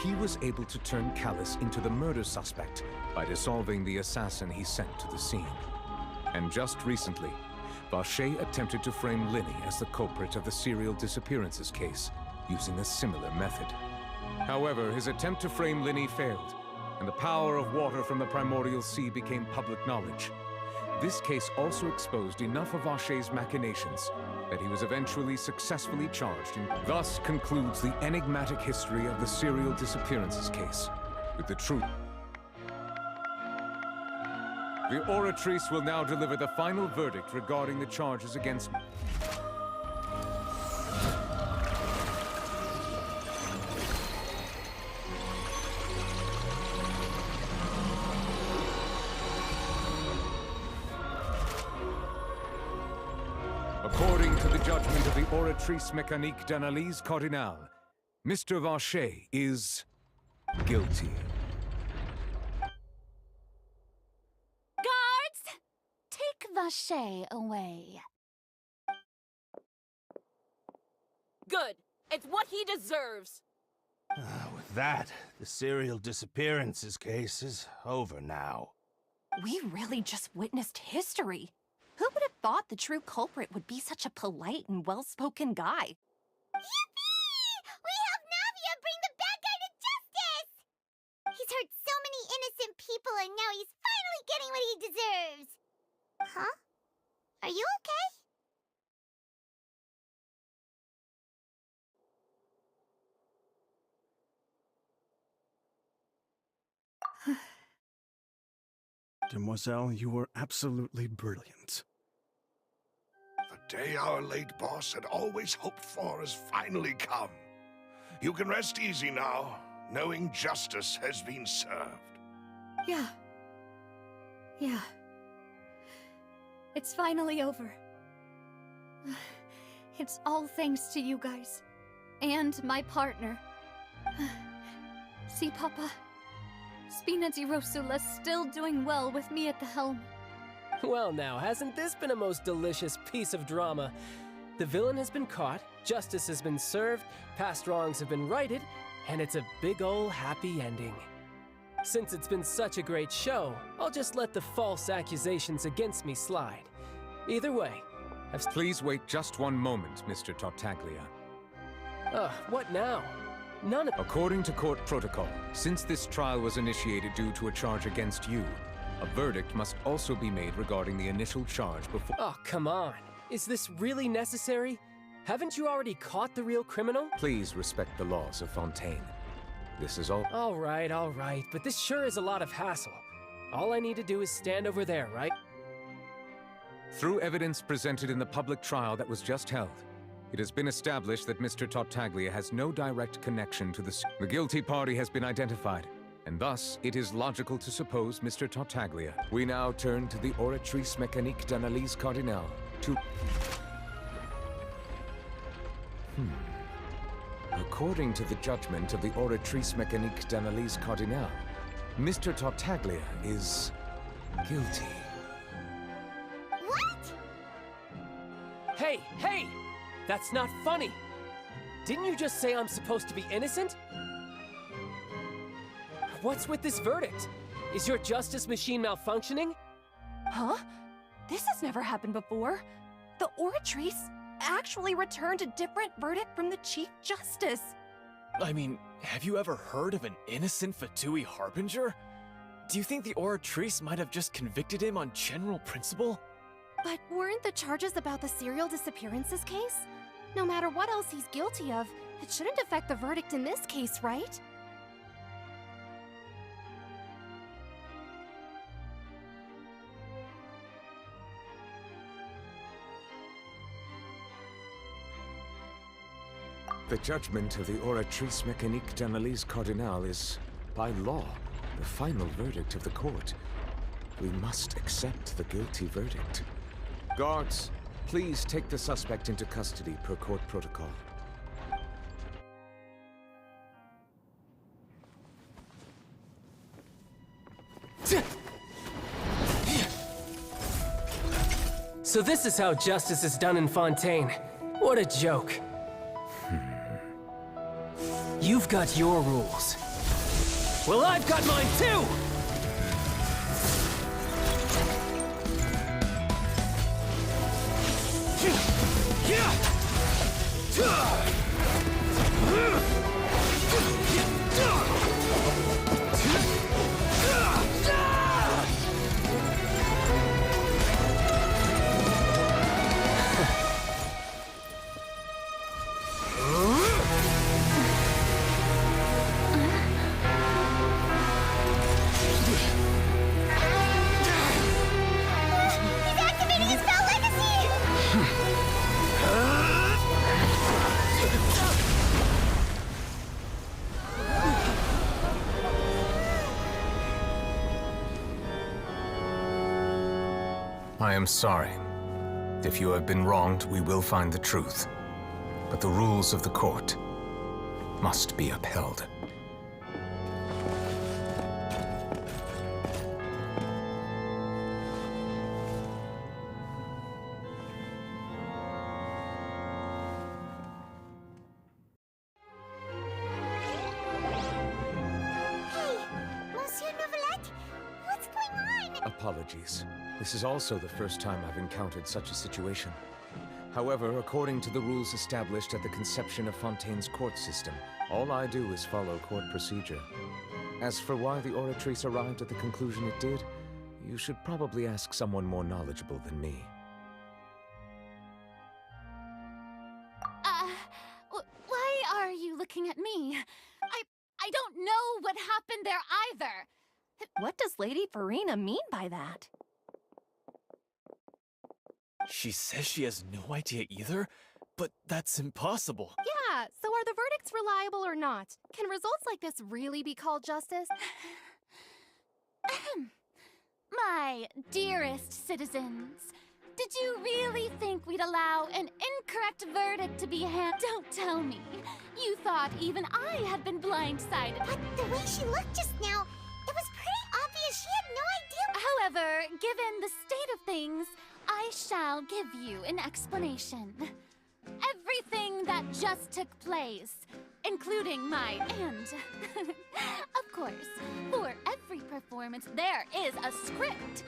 he was able to turn Callus into the murder suspect by dissolving the assassin he sent to the scene. And just recently, Vacher attempted to frame Linny as the culprit of the serial disappearances case, using a similar method. However, his attempt to frame Linny failed, and the power of water from the primordial sea became public knowledge. This case also exposed enough of Vacher's machinations that he was eventually successfully charged, and thus concludes the enigmatic history of the serial disappearances case, with the truth. The Oratrice will now deliver the final verdict regarding the charges against... According to the judgment of the Oratrice Mécanique d'Analyse Cardinale, Mr. Vacher is guilty. Guards! Take Vacher away. Good. It's what he deserves. With that, the serial disappearances case is over now. We really just witnessed history. Who would have thought the true culprit would be such a polite and well-spoken guy? Yippee! We helped Navia bring the bad guy to justice! He's hurt so many innocent people and now he's finally getting what he deserves! Huh? Are you okay? Demoiselle, you were absolutely brilliant. The day our late boss had always hoped for has finally come. You can rest easy now, knowing justice has been served. Yeah. It's finally over. It's all thanks to you guys. And my partner. See, Papa? Spina di Rosula's still doing well with me at the helm. Well now, hasn't this been a most delicious piece of drama? The villain has been caught, justice has been served, past wrongs have been righted, and it's a big ol' happy ending. Since it's been such a great show, I'll just let the false accusations against me slide. Either way, Please wait just one moment, Mr. Tartaglia. What now? According to court protocol, since this trial was initiated due to a charge against you, a verdict must also be made regarding the initial charge before— Oh, come on. Is this really necessary? Haven't you already caught the real criminal? Please respect the laws of Fontaine. This is all— All right, but this sure is a lot of hassle. All I need to do is stand over there, right? Through evidence presented in the public trial that was just held, it has been established that Mr. Tartaglia has no direct connection to the guilty party has been identified, and thus it is logical to suppose Mr. Tartaglia. We now turn to the Oratrice Mécanique d'Analyse Cardinale to— According to the judgment of the Oratrice Mécanique d'Analyse Cardinale, Mr. Tartaglia is guilty. What? Hey! That's not funny! Didn't you just say I'm supposed to be innocent? What's with this verdict? Is your justice machine malfunctioning? Huh? This has never happened before. The Oratrice actually returned a different verdict from the Chief Justice. I mean, have you ever heard of an innocent Fatui Harbinger? Do you think the Oratrice might have just convicted him on general principle? But weren't the charges about the serial disappearances case? No matter what else he's guilty of, it shouldn't affect the verdict in this case, right? The judgment of the Oratrice Mécanique d'Analyse Cardinale is, by law, the final verdict of the court. We must accept the guilty verdict. Guards, please take the suspect into custody per court protocol. So this is how justice is done in Fontaine. What a joke. You've got your rules. Well, I've got mine too! I am sorry. If you have been wronged, we will find the truth. But the rules of the court must be upheld. Apologies. This is also the first time I've encountered such a situation. However, according to the rules established at the conception of Fontaine's court system, all I do is follow court procedure. As for why the Oratrice arrived at the conclusion it did, you should probably ask someone more knowledgeable than me. Why are you looking at me? I don't know what happened there either. What does Lady Farina mean by that? She says she has no idea either, but that's impossible. Yeah, so are the verdicts reliable or not? Can results like this really be called justice? My dearest citizens, did you really think we'd allow an incorrect verdict to be Don't tell me. You thought even I had been blindsided. But the way she looked just now, it was pretty obvious she had no idea. However, given the state of things, I shall give you an explanation. Everything that just took place, including my end. Of course, for every performance, there is a script.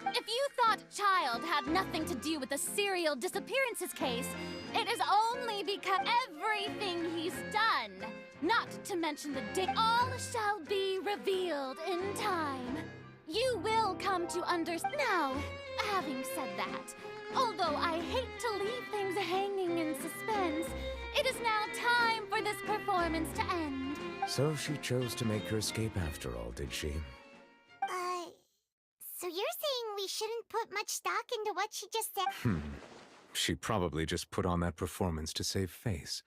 If you thought Child had nothing to do with the serial disappearances case, it is only because everything he's done, not to mention the all shall be revealed in time. You will come come to understand. Now, having said that, although I hate to leave things hanging in suspense, it is now time for this performance to end. So she chose to make her escape after all, did she? So you're saying we shouldn't put much stock into what she just said? She probably just put on that performance to save face.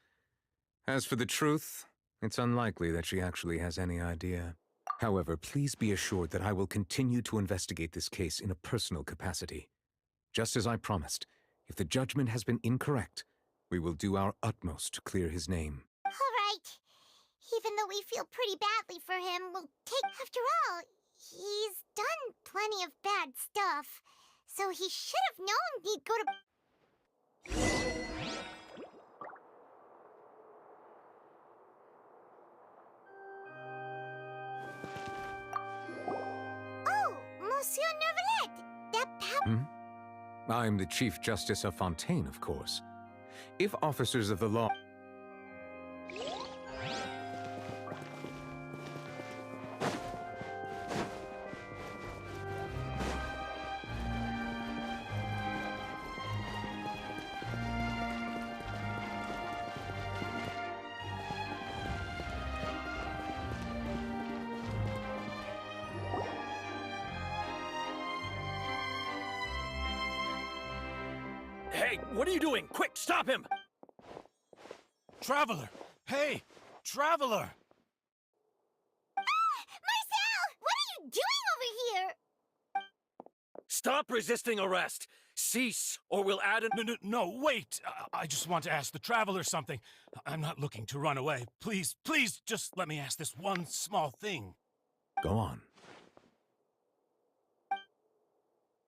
As for the truth, it's unlikely that she actually has any idea. However, please be assured that I will continue to investigate this case in a personal capacity. Just as I promised, if the judgment has been incorrect, we will do our utmost to clear his name. All right. Even though we feel pretty badly for him, we'll take... After all, he's done plenty of bad stuff. So he should have known he'd go to... Oh, Monsieur Neuvillette! That I'm the Chief Justice of Fontaine, of course. If officers of the law... Hey, what are you doing? Quick, stop him! Traveler! Hey! Traveler! Marcel! What are you doing over here? Stop resisting arrest! Cease, or we'll add an... No, wait! I just want to ask the Traveler something. I'm not looking to run away. Please, please, just let me ask this one small thing. Go on.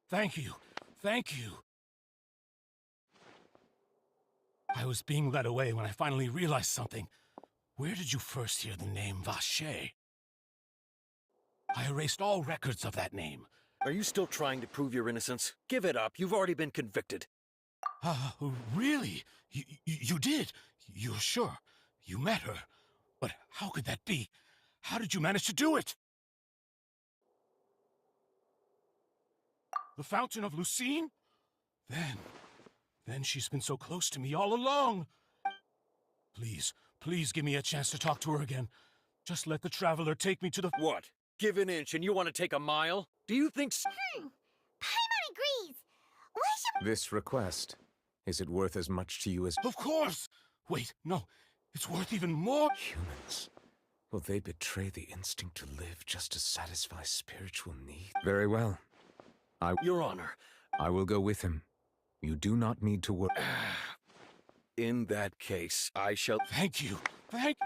Thank you. Thank you. I was being led away when I finally realized something. Where did you first hear the name Vacher? I erased all records of that name. Are you still trying to prove your innocence? Give it up. You've already been convicted. Really? You did? You're sure? You met her? But how could that be? How did you manage to do it? The Fountain of Lucine? Then she's been so close to me all along. Please, please give me a chance to talk to her again. Just let the Traveler take me to the... What? Give an inch and you want to take a mile? Do you think... Paimon agrees. Why should... This request, is it worth as much to you as... Of course! Wait, no. It's worth even more. Humans. Will they betray the instinct to live just to satisfy spiritual need? Very well. Your Honor. I will go with him. You do not need to worry. In that case, I shall... Thank you. Thank...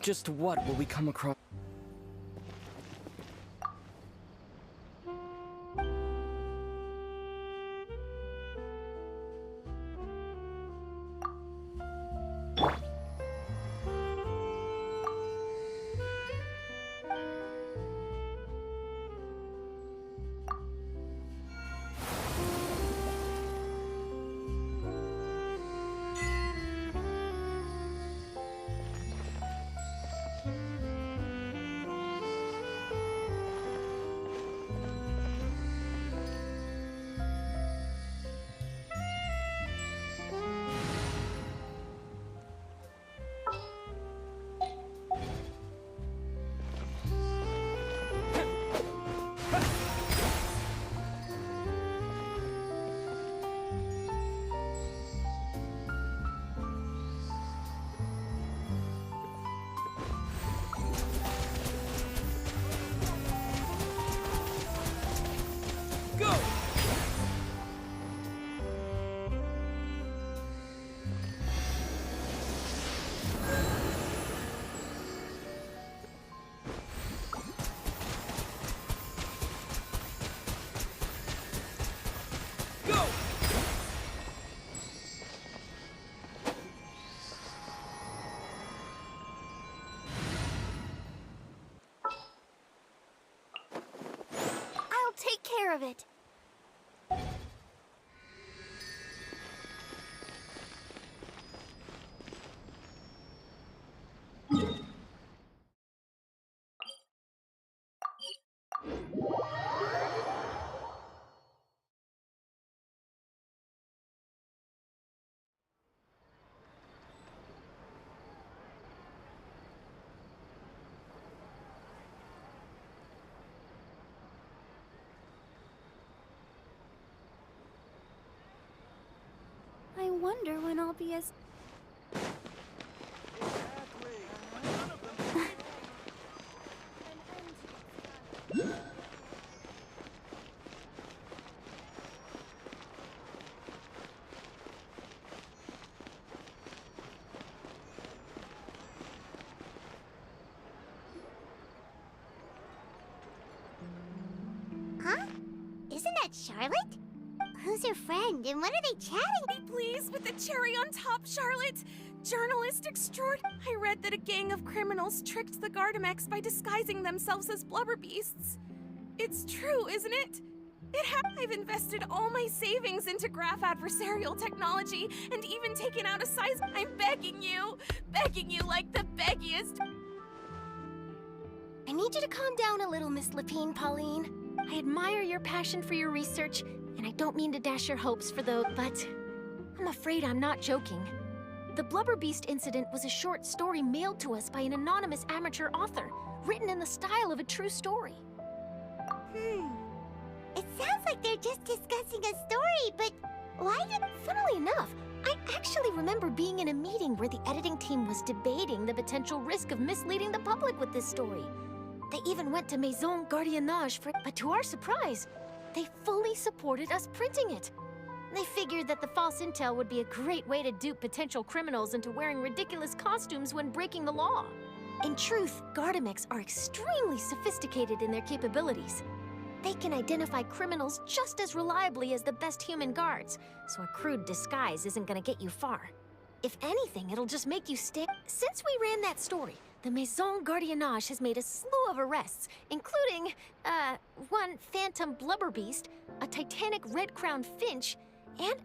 Just what will we come across? I'll take care of it. I wonder when I'll be as... Huh? Isn't that Charlotte? Who's her friend, and what are they chatting? Please, with the cherry on top, Charlotte! Journalist extraordinary. I read that a gang of criminals tricked the Gardamex by disguising themselves as blubber beasts. It's true, isn't it? I've invested all my savings into graph adversarial technology and even taken out a size. I'm begging you like the beggiest. I need you to calm down a little, Miss Lapine, Pauline. I admire your passion for your research, and I don't mean to dash your hopes for those, but I'm afraid I'm not joking. The Blubber Beast incident was a short story mailed to us by an anonymous amateur author, written in the style of a true story. It sounds like they're just discussing a story, but why did... Funnily enough, I actually remember being in a meeting where the editing team was debating the potential risk of misleading the public with this story. They even went to Maison Gardiennage but to our surprise, they fully supported us printing it. They figured that the false intel would be a great way to dupe potential criminals into wearing ridiculous costumes when breaking the law. In truth, Gardamex are extremely sophisticated in their capabilities. They can identify criminals just as reliably as the best human guards, so a crude disguise isn't gonna get you far. If anything, it'll just make you stay. Since we ran that story, the Maison Gardiennage has made a slew of arrests, including, one phantom blubber beast, a titanic red-crowned finch, and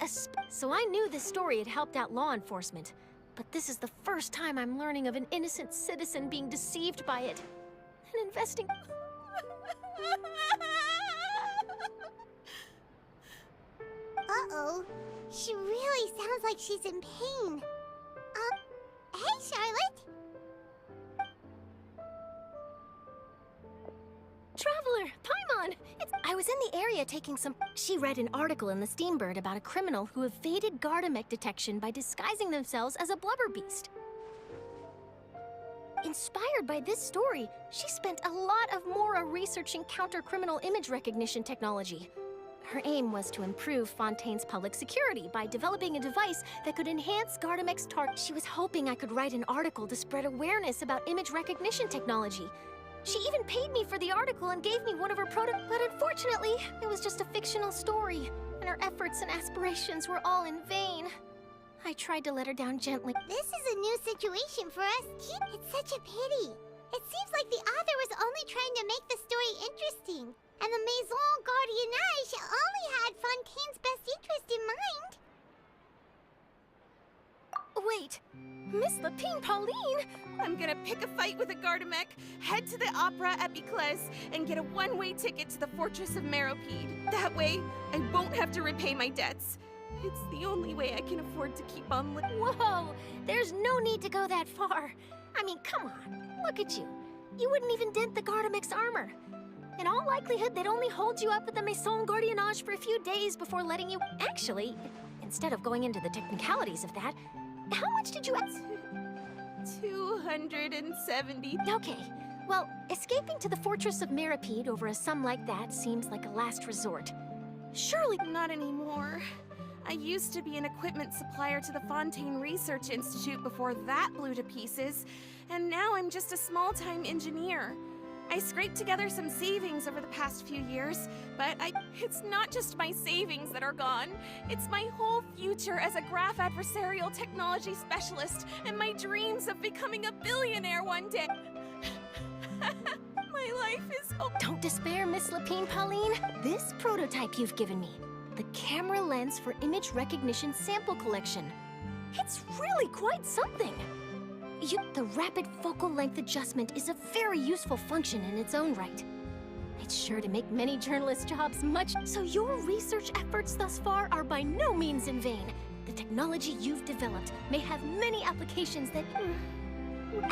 so I knew this story had helped out law enforcement. But this is the first time I'm learning of an innocent citizen being deceived by it. And investing... Uh-oh. She really sounds like she's in pain. Hey, Charlotte! Traveler, Paimon! I was in the area taking some... She read an article in the Steambird about a criminal who evaded Gardamex detection by disguising themselves as a blubber beast. Inspired by this story, she spent a lot of Mora researching counter-criminal image recognition technology. Her aim was to improve Fontaine's public security by developing a device that could enhance Gardamex's target. She was hoping I could write an article to spread awareness about image recognition technology. She even paid me for the article and gave me one of her but unfortunately, it was just a fictional story, and her efforts and aspirations were all in vain. I tried to let her down gently. This is a new situation for us. It's such a pity. It seems like the author was only trying to make the story interesting, and the Maison Gardiennage only had Fontaine's best interest in mind. Wait, Miss Lapine Pauline? I'm gonna pick a fight with a Gardamek, head to the opera at Biclès, and get a one-way ticket to the Fortress of Meropide. That way, I won't have to repay my debts. It's the only way I can afford to keep on living. Whoa! There's no need to go that far. I mean, come on. Look at you. You wouldn't even dent the Gardamex's armor. In all likelihood, they'd only hold you up at the Maison Gardiennage for a few days before letting you... Actually, instead of going into the technicalities of that, how much did you... 270. Okay. Well, escaping to the Fortress of Meropide over a sum like that seems like a last resort. Surely... Not anymore. I used to be an equipment supplier to the Fontaine Research Institute before that blew to pieces, and now I'm just a small-time engineer. I scraped together some savings over the past few years, but it's not just my savings that are gone. It's my whole future as a graph adversarial technology specialist and my dreams of becoming a billionaire one day. My life is... Don't despair, Miss Lapine Pauline. This prototype you've given me, the camera lens for image recognition sample collection. It's really quite something. The rapid focal length adjustment is a very useful function in its own right. It's sure to make many journalists' jobs much... So your research efforts thus far are by no means in vain. The technology you've developed may have many applications that...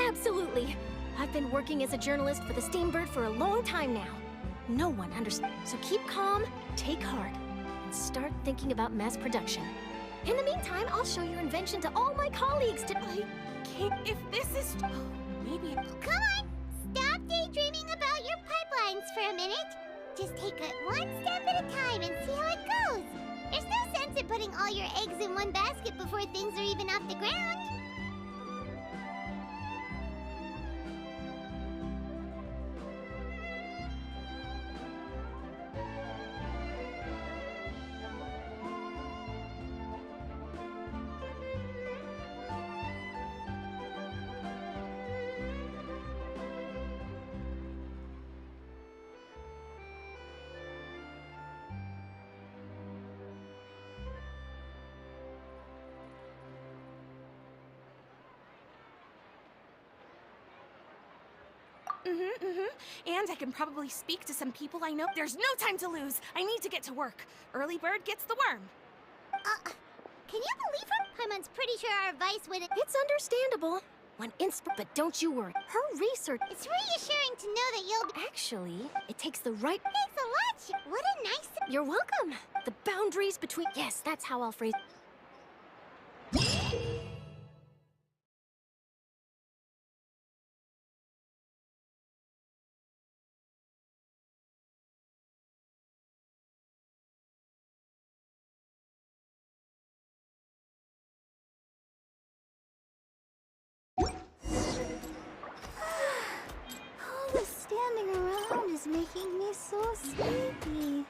Absolutely. I've been working as a journalist for the Steambird for a long time now. No one understands. So keep calm, take heart, and start thinking about mass production. In the meantime, I'll show your invention to all my colleagues to... If this is... maybe... Come on! Stop daydreaming about your pipelines for a minute. Just take it one step at a time and see how it goes. There's no sense in putting all your eggs in one basket before things are even off the ground. And I can probably speak to some people I know. There's no time to lose. I need to get to work. Early bird gets the worm. Can you believe her? Paimon's pretty sure our advice would... It's understandable. But don't you worry. Her research... It's reassuring to know that you'll... Actually, it takes the right... Thanks a lot. What a nice... You're welcome. The boundaries between... Yes, that's how I'll phrase... All this standing around is making me so sleepy.